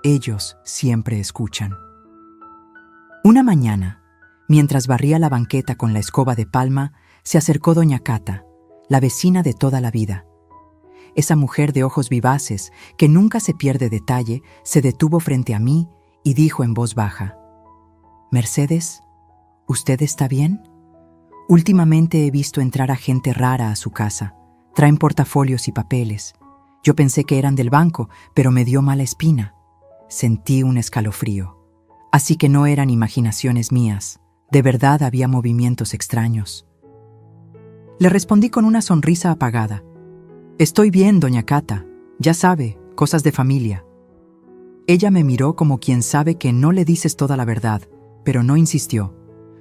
ellos siempre escuchan. Una mañana, mientras barría la banqueta con la escoba de palma, se acercó doña Cata, la vecina de toda la vida. Esa mujer de ojos vivaces, que nunca se pierde detalle, se detuvo frente a mí y dijo en voz baja: «Mercedes, ¿usted está bien? Últimamente he visto entrar a gente rara a su casa. Traen portafolios y papeles. Yo pensé que eran del banco, pero me dio mala espina». Sentí un escalofrío. Así que no eran imaginaciones mías. De verdad había movimientos extraños. Le respondí con una sonrisa apagada: «Estoy bien, doña Cata. Ya sabe, cosas de familia». Ella me miró como quien sabe que no le dices toda la verdad, pero no insistió.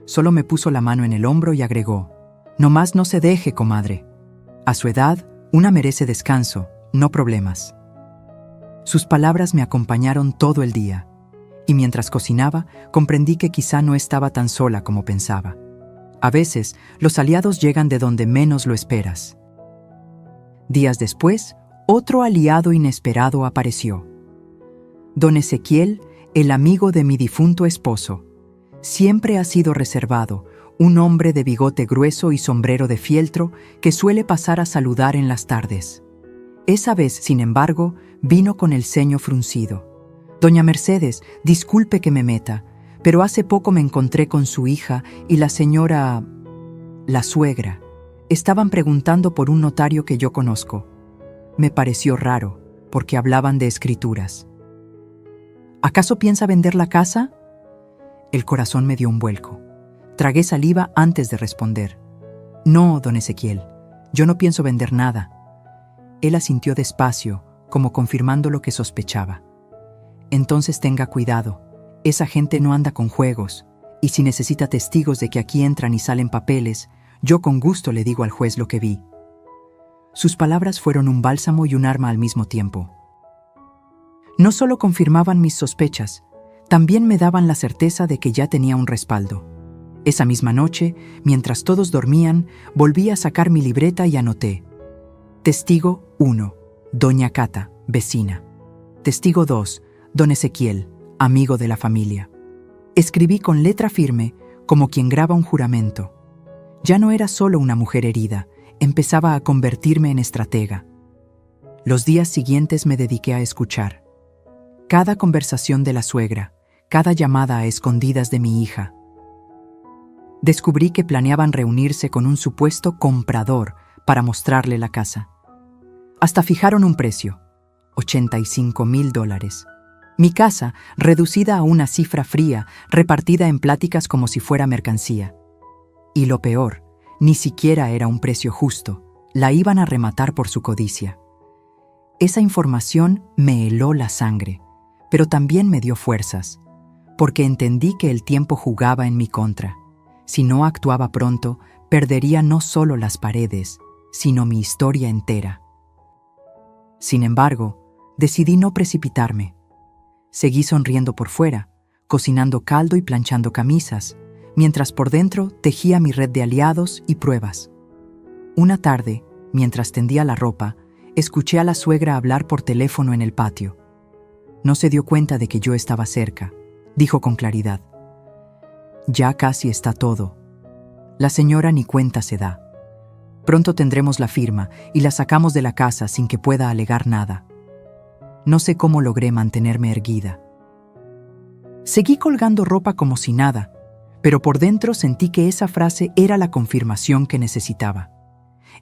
Solo me puso la mano en el hombro y agregó: «Nomás no se deje, comadre. A su edad, una merece descanso, no problemas». Sus palabras me acompañaron todo el día, y mientras cocinaba, comprendí que quizá no estaba tan sola como pensaba. A veces, los aliados llegan de donde menos lo esperas. Días después, otro aliado inesperado apareció. Don Ezequiel, el amigo de mi difunto esposo. Siempre ha sido reservado, un hombre de bigote grueso y sombrero de fieltro que suele pasar a saludar en las tardes. Esa vez, sin embargo, vino con el ceño fruncido. «Doña Mercedes, disculpe que me meta, pero hace poco me encontré con su hija y la señora... la suegra. Estaban preguntando por un notario que yo conozco». Me pareció raro, porque hablaban de escrituras. «¿Acaso piensa vender la casa?». El corazón me dio un vuelco. Tragué saliva antes de responder. «No, don Ezequiel, yo no pienso vender nada». Él asintió despacio, como confirmando lo que sospechaba. «Entonces tenga cuidado. Esa gente no anda con juegos, y si necesita testigos de que aquí entran y salen papeles, yo con gusto le digo al juez lo que vi». Sus palabras fueron un bálsamo y un arma al mismo tiempo. No solo confirmaban mis sospechas, también me daban la certeza de que ya tenía un respaldo. Esa misma noche, mientras todos dormían, volví a sacar mi libreta y anoté: Testigo 1, doña Cata, vecina. Testigo 2, don Ezequiel, amigo de la familia. Escribí con letra firme, como quien graba un juramento. Ya no era solo una mujer herida, empezaba a convertirme en estratega. Los días siguientes me dediqué a escuchar. Cada conversación de la suegra, cada llamada a escondidas de mi hija. Descubrí que planeaban reunirse con un supuesto comprador para mostrarle la casa. Hasta fijaron un precio: $85,000. Mi casa, reducida a una cifra fría, repartida en pláticas como si fuera mercancía. Y lo peor, ni siquiera era un precio justo, la iban a rematar por su codicia. Esa información me heló la sangre, pero también me dio fuerzas, porque entendí que el tiempo jugaba en mi contra. Si no actuaba pronto, perdería no solo las paredes, sino mi historia entera. Sin embargo, decidí no precipitarme. Seguí sonriendo por fuera, cocinando caldo y planchando camisas, mientras por dentro tejía mi red de aliados y pruebas. Una tarde, mientras tendía la ropa, escuché a la suegra hablar por teléfono en el patio. No se dio cuenta de que yo estaba cerca. Dijo con claridad: «Ya casi está todo. La señora ni cuenta se da. Pronto tendremos la firma y la sacamos de la casa sin que pueda alegar nada». No sé cómo logré mantenerme erguida. Seguí colgando ropa como si nada, pero por dentro sentí que esa frase era la confirmación que necesitaba.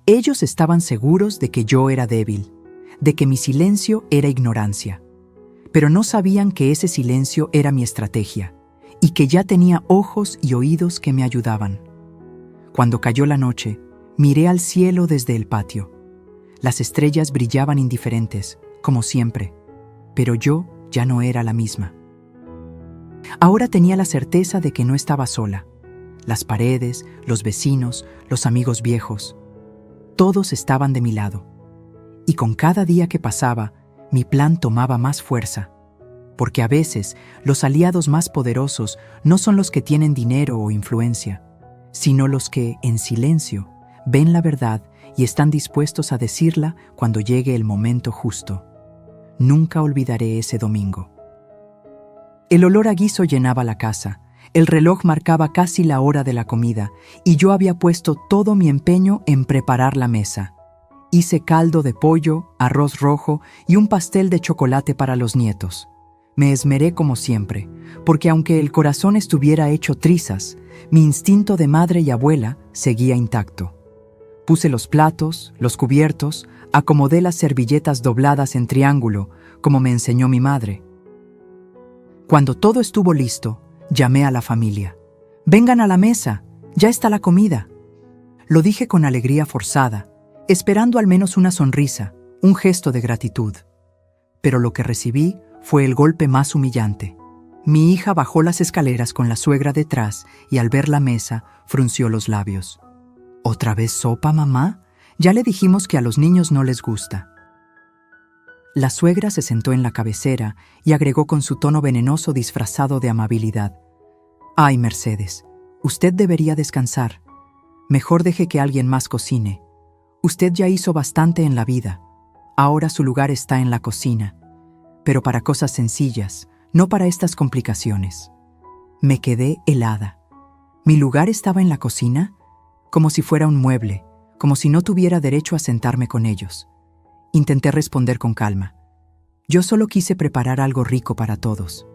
Ellos estaban seguros de que yo era débil, de que mi silencio era ignorancia, pero no sabían que ese silencio era mi estrategia y que ya tenía ojos y oídos que me ayudaban. Cuando cayó la noche, miré al cielo desde el patio. Las estrellas brillaban indiferentes, como siempre, pero yo ya no era la misma. Ahora tenía la certeza de que no estaba sola. Las paredes, los vecinos, los amigos viejos, todos estaban de mi lado. Y con cada día que pasaba, mi plan tomaba más fuerza, porque a veces los aliados más poderosos no son los que tienen dinero o influencia, sino los que, en silencio, ven la verdad y están dispuestos a decirla cuando llegue el momento justo. Nunca olvidaré ese domingo. El olor a guiso llenaba la casa, El reloj marcaba casi la hora de la comida y yo había puesto todo mi empeño en preparar la mesa. Hice caldo de pollo, arroz rojo y un pastel de chocolate para los nietos. Me esmeré como siempre, porque aunque el corazón estuviera hecho trizas, mi instinto de madre y abuela seguía intacto. Puse los platos, los cubiertos, acomodé las servilletas dobladas en triángulo, como me enseñó mi madre. Cuando todo estuvo listo, llamé a la familia. «Vengan a la mesa, ya está la comida». Lo dije con alegría forzada, esperando al menos una sonrisa, un gesto de gratitud. Pero lo que recibí fue el golpe más humillante. Mi hija bajó las escaleras con la suegra detrás y al ver la mesa frunció los labios. «¿Otra vez sopa, mamá? Ya le dijimos que a los niños no les gusta». La suegra se sentó en la cabecera y agregó con su tono venenoso disfrazado de amabilidad: «Ay, Mercedes, usted debería descansar. Mejor deje que alguien más cocine. Usted ya hizo bastante en la vida. Ahora su lugar está en la cocina. Pero para cosas sencillas, no para estas complicaciones». Me quedé helada. ¿Mi lugar estaba en la cocina? Como si fuera un mueble, como si no tuviera derecho a sentarme con ellos. Intenté responder con calma. Yo solo quise preparar algo rico para todos.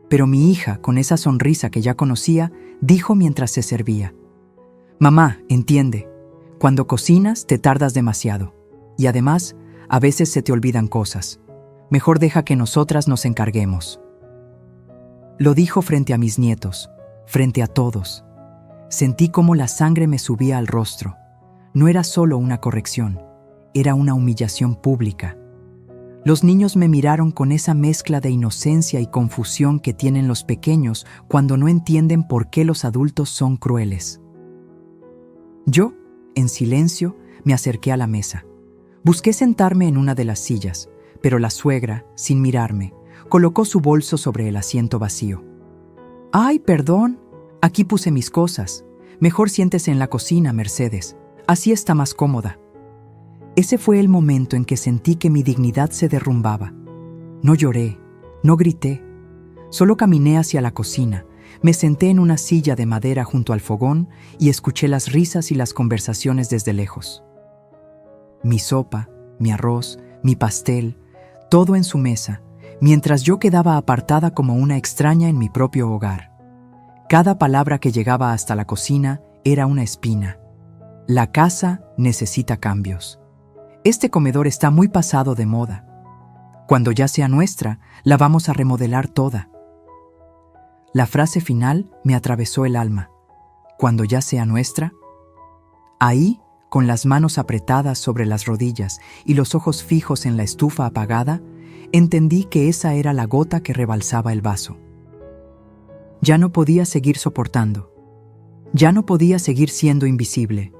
Pero mi hija, con esa sonrisa que ya conocía, dijo mientras se servía: «Mamá, entiende, cuando cocinas te tardas demasiado. Y además, a veces se te olvidan cosas. Mejor deja que nosotras nos encarguemos». Lo dijo frente a mis nietos, frente a todos. Sentí cómo la sangre me subía al rostro. No era solo una corrección, era una humillación pública. Los niños me miraron con esa mezcla de inocencia y confusión que tienen los pequeños cuando no entienden por qué los adultos son crueles. Yo, en silencio, me acerqué a la mesa. Busqué sentarme en una de las sillas, pero la suegra, sin mirarme, colocó su bolso sobre el asiento vacío. «Ay, perdón, aquí puse mis cosas. Mejor siéntese en la cocina, Mercedes. Así está más cómoda». Ese fue el momento en que sentí que mi dignidad se derrumbaba. No lloré, no grité. Solo caminé hacia la cocina, me senté en una silla de madera junto al fogón y escuché las risas y las conversaciones desde lejos. Mi sopa, mi arroz, mi pastel, todo en su mesa, mientras yo quedaba apartada como una extraña en mi propio hogar. Cada palabra que llegaba hasta la cocina era una espina. La casa necesita cambios. Este comedor está muy pasado de moda. Cuando ya sea nuestra, la vamos a remodelar toda. La frase final me atravesó el alma. ¿Cuando ya sea nuestra? Ahí, con las manos apretadas sobre las rodillas y los ojos fijos en la estufa apagada, entendí que esa era la gota que rebalsaba el vaso. Ya no podía seguir soportando. Ya no podía seguir siendo invisible.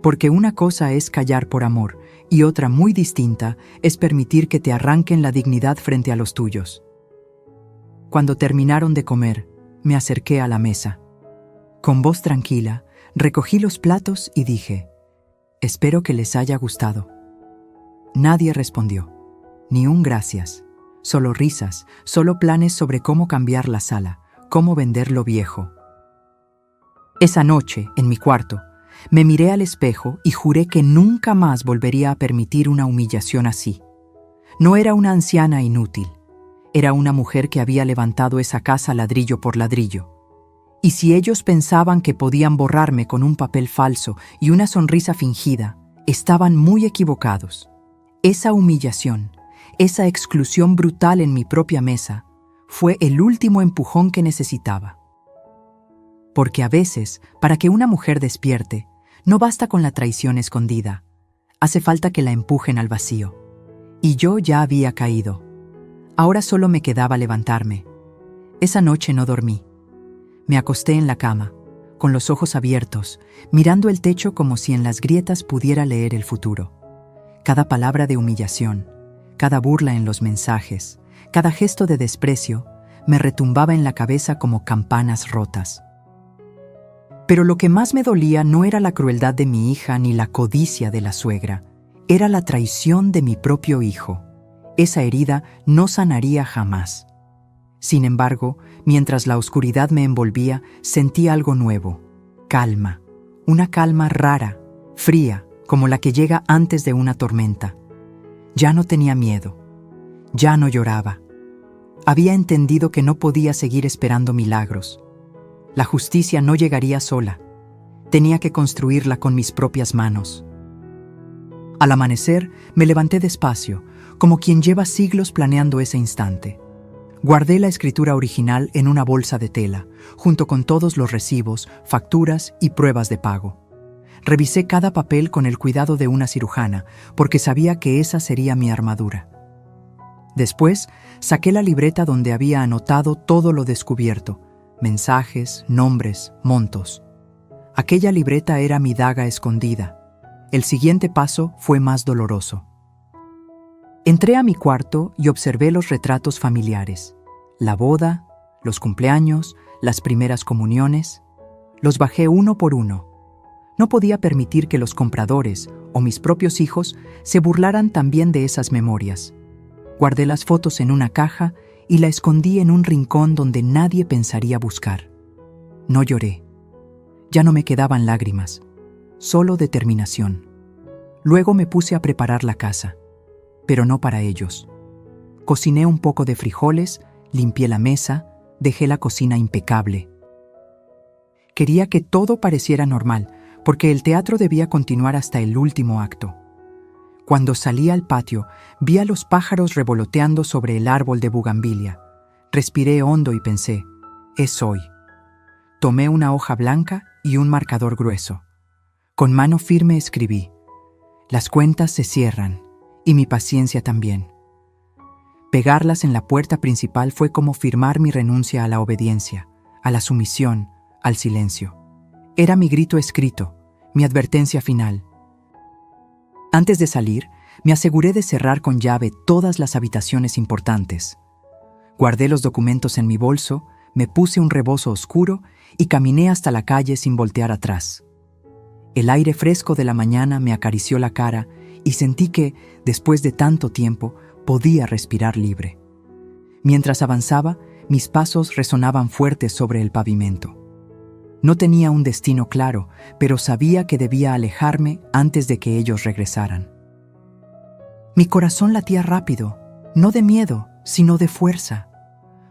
Porque una cosa es callar por amor y otra muy distinta es permitir que te arranquen la dignidad frente a los tuyos. Cuando terminaron de comer, me acerqué a la mesa. Con voz tranquila, recogí los platos y dije: «Espero que les haya gustado». Nadie respondió, ni un gracias, solo risas, solo planes sobre cómo cambiar la sala, cómo vender lo viejo. Esa noche, en mi cuarto, me miré al espejo y juré que nunca más volvería a permitir una humillación así. No era una anciana inútil, era una mujer que había levantado esa casa ladrillo por ladrillo. Y si ellos pensaban que podían borrarme con un papel falso y una sonrisa fingida, estaban muy equivocados. Esa humillación, esa exclusión brutal en mi propia mesa, fue el último empujón que necesitaba. Porque a veces, para que una mujer despierte, no basta con la traición escondida, hace falta que la empujen al vacío. Y yo ya había caído. Ahora solo me quedaba levantarme. Esa noche no dormí. Me acosté en la cama, con los ojos abiertos, mirando el techo como si en las grietas pudiera leer el futuro. Cada palabra de humillación, cada burla en los mensajes, cada gesto de desprecio, me retumbaba en la cabeza como campanas rotas. Pero lo que más me dolía no era la crueldad de mi hija ni la codicia de la suegra, era la traición de mi propio hijo. Esa herida no sanaría jamás. Sin embargo, Mientras la oscuridad me envolvía, sentí algo nuevo. Calma. Una calma rara, fría, como la que llega antes de una tormenta. Ya no tenía miedo. Ya no lloraba. Había entendido que no podía seguir esperando milagros. La justicia no llegaría sola. Tenía que construirla con mis propias manos. Al amanecer, me levanté despacio, como quien lleva siglos planeando ese instante. Guardé la escritura original en una bolsa de tela, junto con todos los recibos, facturas y pruebas de pago. Revisé cada papel con el cuidado de una cirujana, porque sabía que esa sería mi armadura. Después, saqué la libreta donde había anotado todo lo descubierto: mensajes, nombres, montos. Aquella libreta era mi daga escondida. El siguiente paso fue más doloroso. Entré a mi cuarto y observé los retratos familiares. La boda, los cumpleaños, las primeras comuniones. Los bajé uno por uno. No podía permitir que los compradores o mis propios hijos se burlaran también de esas memorias. Guardé las fotos en una caja y la escondí en un rincón donde nadie pensaría buscar. No lloré. Ya no me quedaban lágrimas, solo determinación. Luego me puse a preparar la casa, pero no para ellos. Cociné un poco de frijoles, limpié la mesa, dejé la cocina impecable. Quería que todo pareciera normal, porque el teatro debía continuar hasta el último acto. Cuando salí al patio, vi a los pájaros revoloteando sobre el árbol de bugambilia. Respiré hondo y pensé, es hoy. Tomé una hoja blanca y un marcador grueso. Con mano firme escribí, las cuentas se cierran, y mi paciencia también. Pegarlas en la puerta principal fue como firmar mi renuncia a la obediencia, a la sumisión, al silencio. Era mi grito escrito, mi advertencia final. Antes de salir, me aseguré de cerrar con llave todas las habitaciones importantes. Guardé los documentos en mi bolso, me puse un rebozo oscuro y caminé hasta la calle sin voltear atrás. El aire fresco de la mañana me acarició la cara y sentí que, después de tanto tiempo, podía respirar libre. Mientras avanzaba, mis pasos resonaban fuertes sobre el pavimento. No tenía un destino claro, pero sabía que debía alejarme antes de que ellos regresaran. Mi corazón latía rápido, no de miedo, sino de fuerza,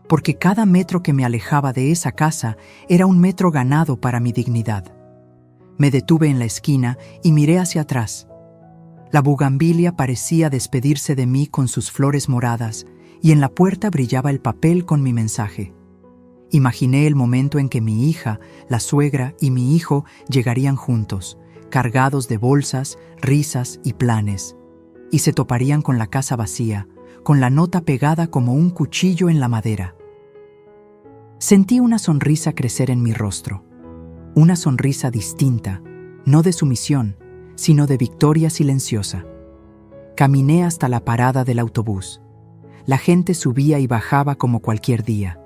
porque cada metro que me alejaba de esa casa era un metro ganado para mi dignidad. Me detuve en la esquina y miré hacia atrás. La bugambilia parecía despedirse de mí con sus flores moradas y en la puerta brillaba el papel con mi mensaje. Imaginé el momento en que mi hija, la suegra y mi hijo llegarían juntos, cargados de bolsas, risas y planes, y se toparían con la casa vacía, con la nota pegada como un cuchillo en la madera. Sentí una sonrisa crecer en mi rostro, una sonrisa distinta, no de sumisión, sino de victoria silenciosa. Caminé hasta la parada del autobús. La gente subía y bajaba como cualquier día.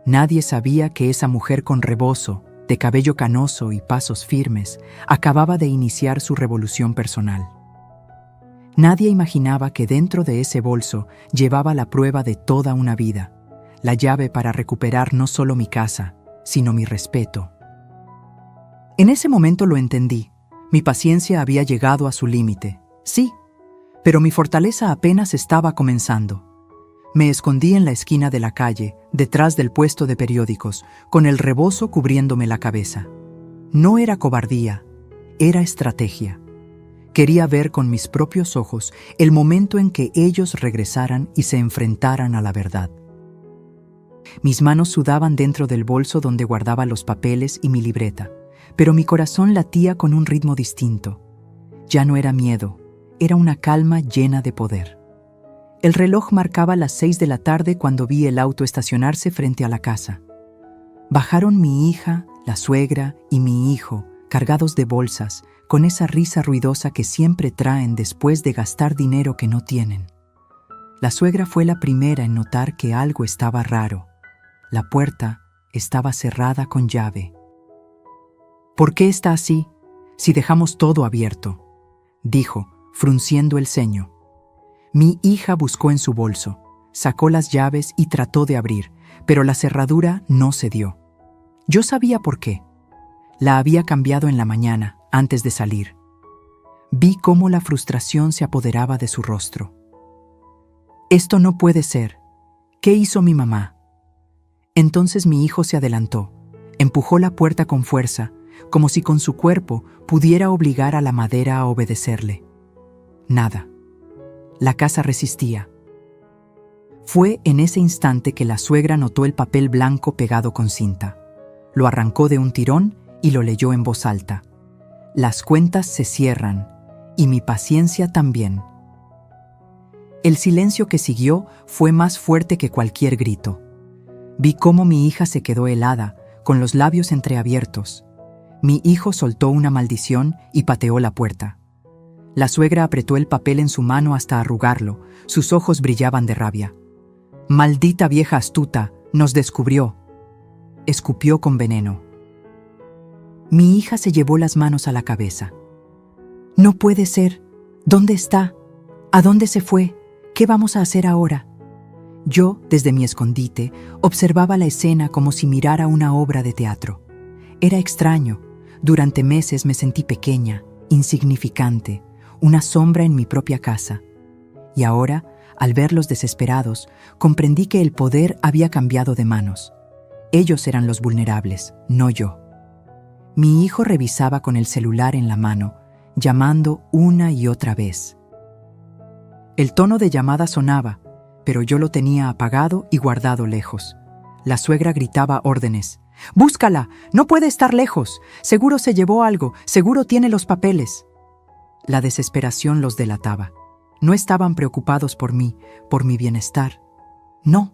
Nadie sabía que esa mujer con rebozo, de cabello canoso y pasos firmes, acababa de iniciar su revolución personal. Nadie imaginaba que dentro de ese bolso llevaba la prueba de toda una vida, la llave para recuperar no solo mi casa, sino mi respeto. En ese momento lo entendí. Mi paciencia había llegado a su límite, sí, pero mi fortaleza apenas estaba comenzando. Me escondí en la esquina de la calle, detrás del puesto de periódicos, con el rebozo cubriéndome la cabeza. No era cobardía, era estrategia. Quería ver con mis propios ojos el momento en que ellos regresaran y se enfrentaran a la verdad. Mis manos sudaban dentro del bolso donde guardaba los papeles y mi libreta, pero mi corazón latía con un ritmo distinto. Ya no era miedo, era una calma llena de poder. El reloj marcaba las 6 de la tarde cuando vi el auto estacionarse frente a la casa. Bajaron mi hija, la suegra y mi hijo, cargados de bolsas, con esa risa ruidosa que siempre traen después de gastar dinero que no tienen. La suegra fue la primera en notar que algo estaba raro. La puerta estaba cerrada con llave. ¿Por qué está así, si dejamos todo abierto?, dijo, frunciendo el ceño. Mi hija buscó en su bolso, sacó las llaves y trató de abrir, pero la cerradura no cedió. Yo sabía por qué. La había cambiado en la mañana, antes de salir. Vi cómo la frustración se apoderaba de su rostro. Esto no puede ser. ¿Qué hizo mi mamá? Entonces mi hijo se adelantó, empujó la puerta con fuerza, como si con su cuerpo pudiera obligar a la madera a obedecerle. Nada. La casa resistía. Fue en ese instante que la suegra notó el papel blanco pegado con cinta. Lo arrancó de un tirón y lo leyó en voz alta. Las cuentas se cierran, y mi paciencia también. El silencio que siguió fue más fuerte que cualquier grito. Vi cómo mi hija se quedó helada, con los labios entreabiertos. Mi hijo soltó una maldición y pateó la puerta. La suegra apretó el papel en su mano hasta arrugarlo, sus ojos brillaban de rabia. «Maldita vieja astuta, nos descubrió», escupió con veneno. Mi hija se llevó las manos a la cabeza. «No puede ser. ¿Dónde está? ¿A dónde se fue? ¿Qué vamos a hacer ahora?» Yo, desde mi escondite, observaba la escena como si mirara una obra de teatro. Era extraño. Durante meses me sentí pequeña, insignificante, una sombra en mi propia casa. Y ahora, al verlos desesperados, comprendí que el poder había cambiado de manos. Ellos eran los vulnerables, no yo. Mi hijo revisaba con el celular en la mano, llamando una y otra vez. El tono de llamada sonaba, pero yo lo tenía apagado y guardado lejos. La suegra gritaba órdenes. «¡Búscala! ¡No puede estar lejos! Seguro se llevó algo, seguro tiene los papeles». La desesperación los delataba. No estaban preocupados por mí, por mi bienestar. No.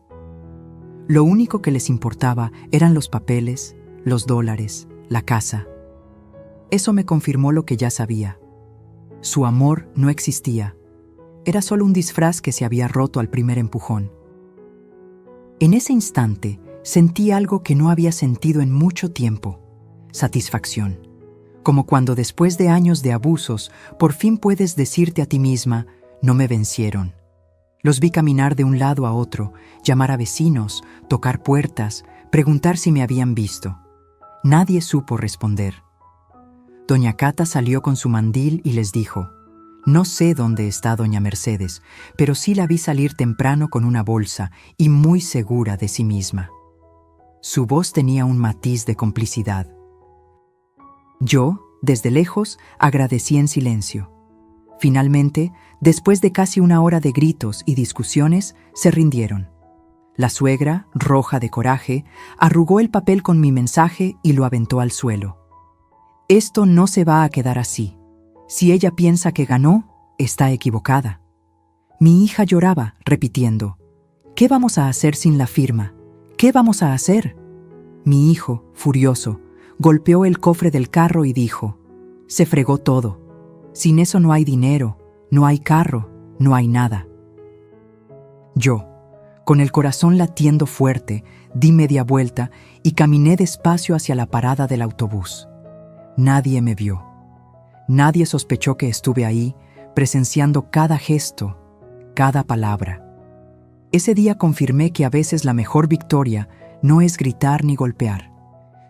Lo único que les importaba eran los papeles, los dólares, la casa. Eso me confirmó lo que ya sabía. Su amor no existía. Era solo un disfraz que se había roto al primer empujón. En ese instante sentí algo que no había sentido en mucho tiempo: satisfacción. Como cuando después de años de abusos, por fin puedes decirte a ti misma: no me vencieron. Los vi caminar de un lado a otro, llamar a vecinos, tocar puertas, preguntar si me habían visto. Nadie supo responder. Doña Cata salió con su mandil y les dijo: «No sé dónde está doña Mercedes, pero sí la vi salir temprano con una bolsa y muy segura de sí misma». Su voz tenía un matiz de complicidad. Yo, desde lejos, agradecí en silencio. Finalmente, después de casi una hora de gritos y discusiones, se rindieron. La suegra, roja de coraje, arrugó el papel con mi mensaje y lo aventó al suelo. «Esto no se va a quedar así. Si ella piensa que ganó, está equivocada». Mi hija lloraba, repitiendo: «¿Qué vamos a hacer sin la firma? ¿Qué vamos a hacer?». Mi hijo, furioso, golpeó el cofre del carro y dijo: «Se fregó todo. Sin eso no hay dinero, no hay carro, no hay nada». Yo, con el corazón latiendo fuerte, di media vuelta y caminé despacio hacia la parada del autobús. Nadie me vio. Nadie sospechó que estuve ahí, presenciando cada gesto, cada palabra. Ese día confirmé que a veces la mejor victoria no es gritar ni golpear,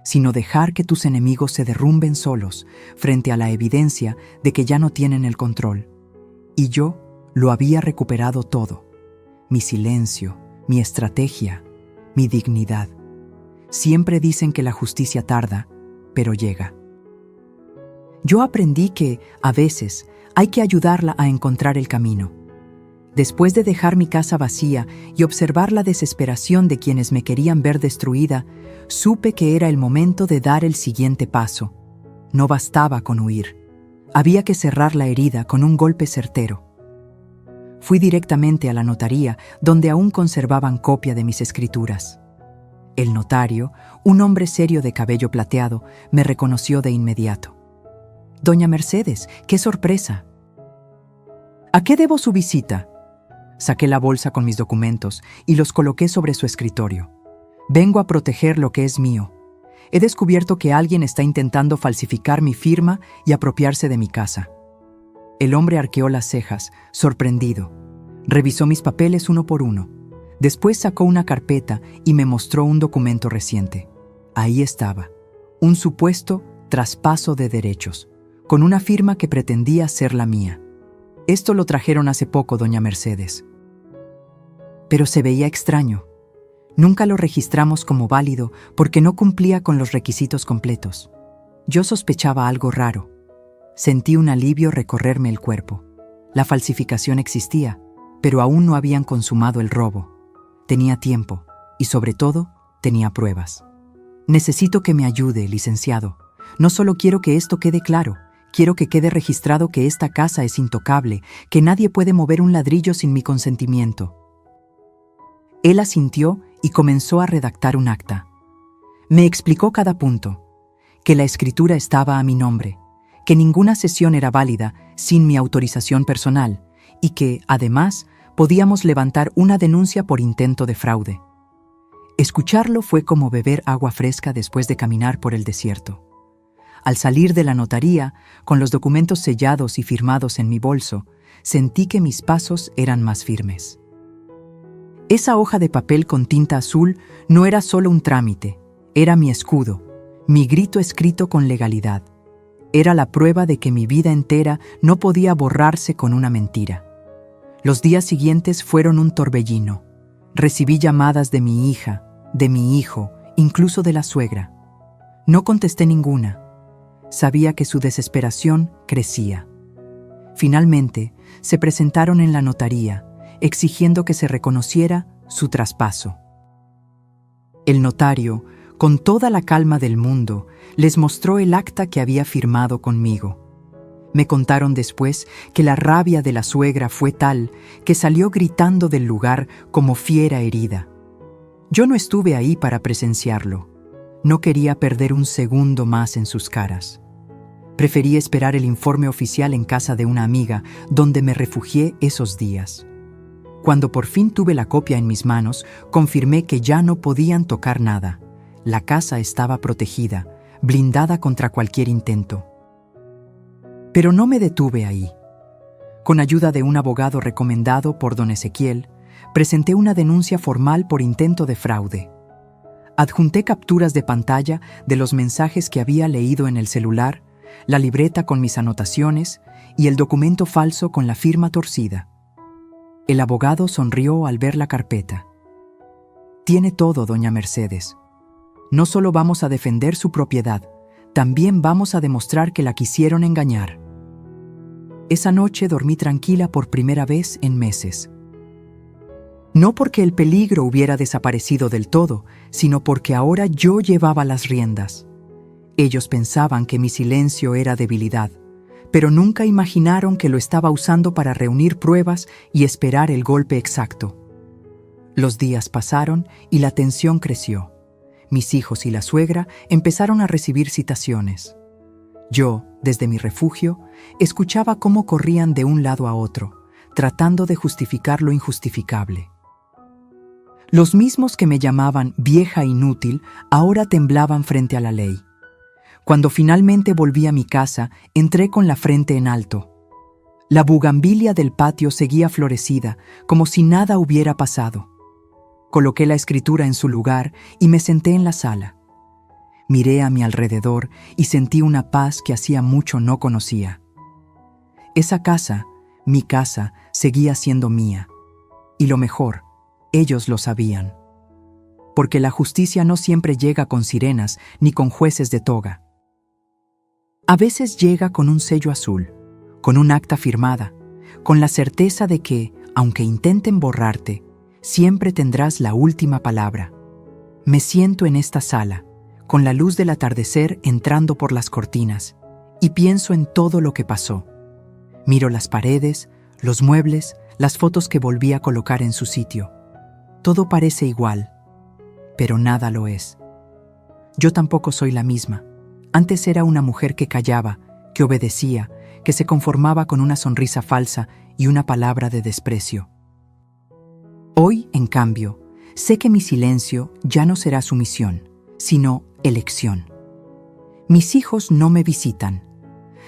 sino dejar que tus enemigos se derrumben solos frente a la evidencia de que ya no tienen el control. Y yo lo había recuperado todo: mi silencio, mi estrategia, mi dignidad. Siempre dicen que la justicia tarda, pero llega. Yo aprendí que, a veces, hay que ayudarla a encontrar el camino. Después de dejar mi casa vacía y observar la desesperación de quienes me querían ver destruida, supe que era el momento de dar el siguiente paso. No bastaba con huir. Había que cerrar la herida con un golpe certero. Fui directamente a la notaría, donde aún conservaban copia de mis escrituras. El notario, un hombre serio de cabello plateado, me reconoció de inmediato. «Doña Mercedes, qué sorpresa». «¿A qué debo su visita?». Saqué la bolsa con mis documentos y los coloqué sobre su escritorio. «Vengo a proteger lo que es mío. He descubierto que alguien está intentando falsificar mi firma y apropiarse de mi casa». El hombre arqueó las cejas, sorprendido. Revisó mis papeles uno por uno. Después sacó una carpeta y me mostró un documento reciente. Ahí estaba, un supuesto traspaso de derechos, con una firma que pretendía ser la mía. Esto lo trajeron hace poco, doña Mercedes. Pero se veía extraño. Nunca lo registramos como válido porque no cumplía con los requisitos completos. Yo sospechaba algo raro. Sentí un alivio recorrerme el cuerpo. La falsificación existía, pero aún no habían consumado el robo. Tenía tiempo y, sobre todo, tenía pruebas. Necesito que me ayude, licenciado. No solo quiero que esto quede claro, quiero que quede registrado que esta casa es intocable, que nadie puede mover un ladrillo sin mi consentimiento. Él asintió y comenzó a redactar un acta. Me explicó cada punto, que la escritura estaba a mi nombre, que ninguna cesión era válida sin mi autorización personal y que, además, podíamos levantar una denuncia por intento de fraude. Escucharlo fue como beber agua fresca después de caminar por el desierto. Al salir de la notaría, con los documentos sellados y firmados en mi bolso, sentí que mis pasos eran más firmes. Esa hoja de papel con tinta azul no era solo un trámite, era mi escudo, mi grito escrito con legalidad. Era la prueba de que mi vida entera no podía borrarse con una mentira. Los días siguientes fueron un torbellino. Recibí llamadas de mi hija, de mi hijo, incluso de la suegra. No contesté ninguna. Sabía que su desesperación crecía. Finalmente, se presentaron en la notaría, exigiendo que se reconociera su traspaso. El notario, con toda la calma del mundo, les mostró el acta que había firmado conmigo. Me contaron después que la rabia de la suegra fue tal que salió gritando del lugar como fiera herida. Yo no estuve ahí para presenciarlo. No quería perder un segundo más en sus caras. Preferí esperar el informe oficial en casa de una amiga, donde me refugié esos días. Cuando por fin tuve la copia en mis manos, confirmé que ya no podían tocar nada. La casa estaba protegida, blindada contra cualquier intento. Pero no me detuve ahí. Con ayuda de un abogado recomendado por don Ezequiel, presenté una denuncia formal por intento de fraude. Adjunté capturas de pantalla de los mensajes que había leído en el celular, la libreta con mis anotaciones y el documento falso con la firma torcida. El abogado sonrió al ver la carpeta. Tiene todo, doña Mercedes. No solo vamos a defender su propiedad, también vamos a demostrar que la quisieron engañar. Esa noche dormí tranquila por primera vez en meses. No porque el peligro hubiera desaparecido del todo, sino porque ahora yo llevaba las riendas. Ellos pensaban que mi silencio era debilidad, pero nunca imaginaron que lo estaba usando para reunir pruebas y esperar el golpe exacto. Los días pasaron y la tensión creció. Mis hijos y la suegra empezaron a recibir citaciones. Yo, desde mi refugio, escuchaba cómo corrían de un lado a otro, tratando de justificar lo injustificable. Los mismos que me llamaban vieja inútil ahora temblaban frente a la ley. Cuando finalmente volví a mi casa, entré con la frente en alto. La bugambilia del patio seguía florecida, como si nada hubiera pasado. Coloqué la escritura en su lugar y me senté en la sala. Miré a mi alrededor y sentí una paz que hacía mucho no conocía. Esa casa, mi casa, seguía siendo mía. Y lo mejor, ellos lo sabían. Porque la justicia no siempre llega con sirenas ni con jueces de toga. A veces llega con un sello azul, con un acta firmada, con la certeza de que, aunque intenten borrarte, siempre tendrás la última palabra. Me siento en esta sala, con la luz del atardecer entrando por las cortinas, y pienso en todo lo que pasó. Miro las paredes, los muebles, las fotos que volví a colocar en su sitio. Todo parece igual, pero nada lo es. Yo tampoco soy la misma. Antes era una mujer que callaba, que obedecía, que se conformaba con una sonrisa falsa y una palabra de desprecio. Hoy, en cambio, sé que mi silencio ya no será sumisión, sino elección. Mis hijos no me visitan.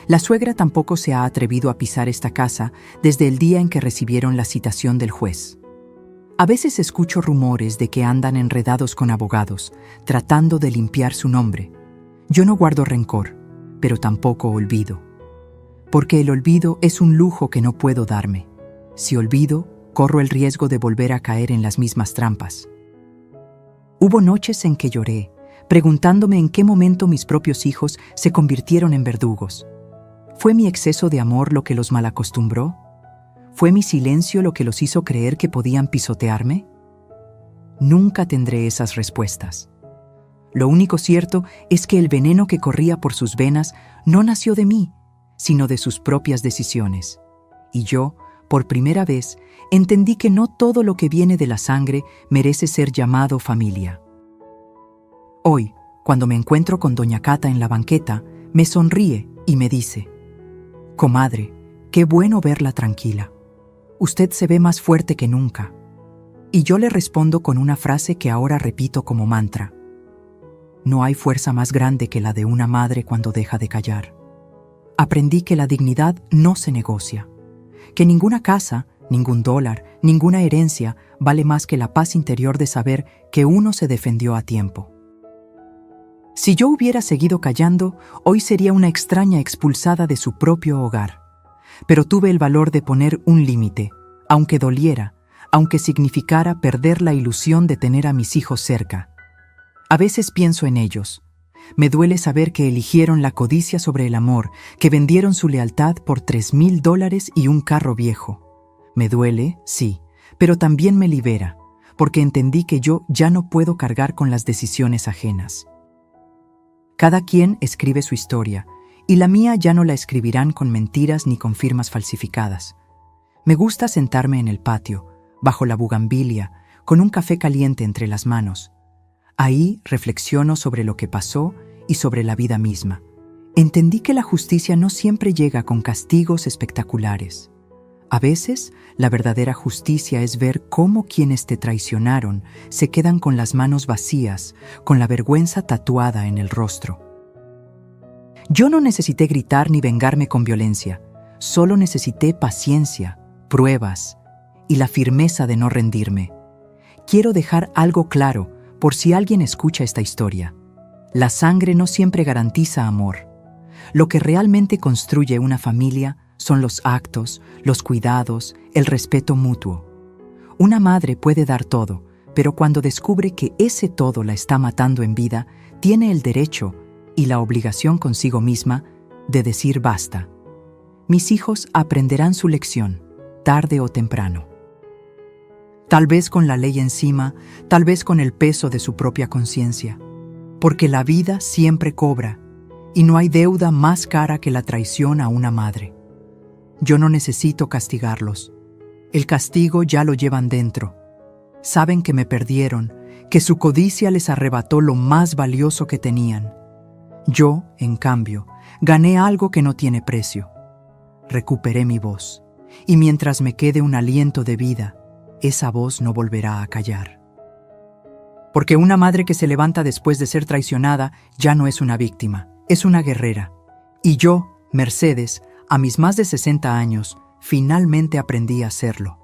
La suegra tampoco se ha atrevido a pisar esta casa desde el día en que recibieron la citación del juez. A veces escucho rumores de que andan enredados con abogados, tratando de limpiar su nombre. Yo no guardo rencor, pero tampoco olvido. Porque el olvido es un lujo que no puedo darme. Si olvido, corro el riesgo de volver a caer en las mismas trampas. Hubo noches en que lloré, preguntándome en qué momento mis propios hijos se convirtieron en verdugos. ¿Fue mi exceso de amor lo que los malacostumbró? ¿Fue mi silencio lo que los hizo creer que podían pisotearme? Nunca tendré esas respuestas. Lo único cierto es que el veneno que corría por sus venas no nació de mí, sino de sus propias decisiones. Y yo, por primera vez, entendí que no todo lo que viene de la sangre merece ser llamado familia. Hoy, cuando me encuentro con doña Cata en la banqueta, me sonríe y me dice: «Comadre, qué bueno verla tranquila. Usted se ve más fuerte que nunca». Y yo le respondo con una frase que ahora repito como mantra: «No hay fuerza más grande que la de una madre cuando deja de callar». Aprendí que la dignidad no se negocia, que ninguna casa, ningún dólar, ninguna herencia vale más que la paz interior de saber que uno se defendió a tiempo. Si yo hubiera seguido callando, hoy sería una extraña expulsada de su propio hogar. Pero tuve el valor de poner un límite, aunque doliera, aunque significara perder la ilusión de tener a mis hijos cerca. A veces pienso en ellos. Me duele saber que eligieron la codicia sobre el amor, que vendieron su lealtad por $3,000 y un carro viejo. Me duele, sí, pero también me libera, porque entendí que yo ya no puedo cargar con las decisiones ajenas. Cada quien escribe su historia, y la mía ya no la escribirán con mentiras ni con firmas falsificadas. Me gusta sentarme en el patio, bajo la bugambilia, con un café caliente entre las manos. Ahí reflexiono sobre lo que pasó y sobre la vida misma. Entendí que la justicia no siempre llega con castigos espectaculares. A veces, la verdadera justicia es ver cómo quienes te traicionaron se quedan con las manos vacías, con la vergüenza tatuada en el rostro. Yo no necesité gritar ni vengarme con violencia, solo necesité paciencia, pruebas y la firmeza de no rendirme. Quiero dejar algo claro por si alguien escucha esta historia. La sangre no siempre garantiza amor. Lo que realmente construye una familia son los actos, los cuidados, el respeto mutuo. Una madre puede dar todo, pero cuando descubre que ese todo la está matando en vida, tiene el derecho y la obligación consigo misma de decir basta. Mis hijos aprenderán su lección, tarde o temprano. Tal vez con la ley encima, tal vez con el peso de su propia conciencia. Porque la vida siempre cobra, y no hay deuda más cara que la traición a una madre. Yo no necesito castigarlos. El castigo ya lo llevan dentro. Saben que me perdieron, que su codicia les arrebató lo más valioso que tenían. Yo, en cambio, gané algo que no tiene precio. Recuperé mi voz, y mientras me quede un aliento de vida, esa voz no volverá a callar. Porque una madre que se levanta después de ser traicionada ya no es una víctima, es una guerrera. Y yo, Mercedes, a mis más de 60 años, finalmente aprendí a hacerlo.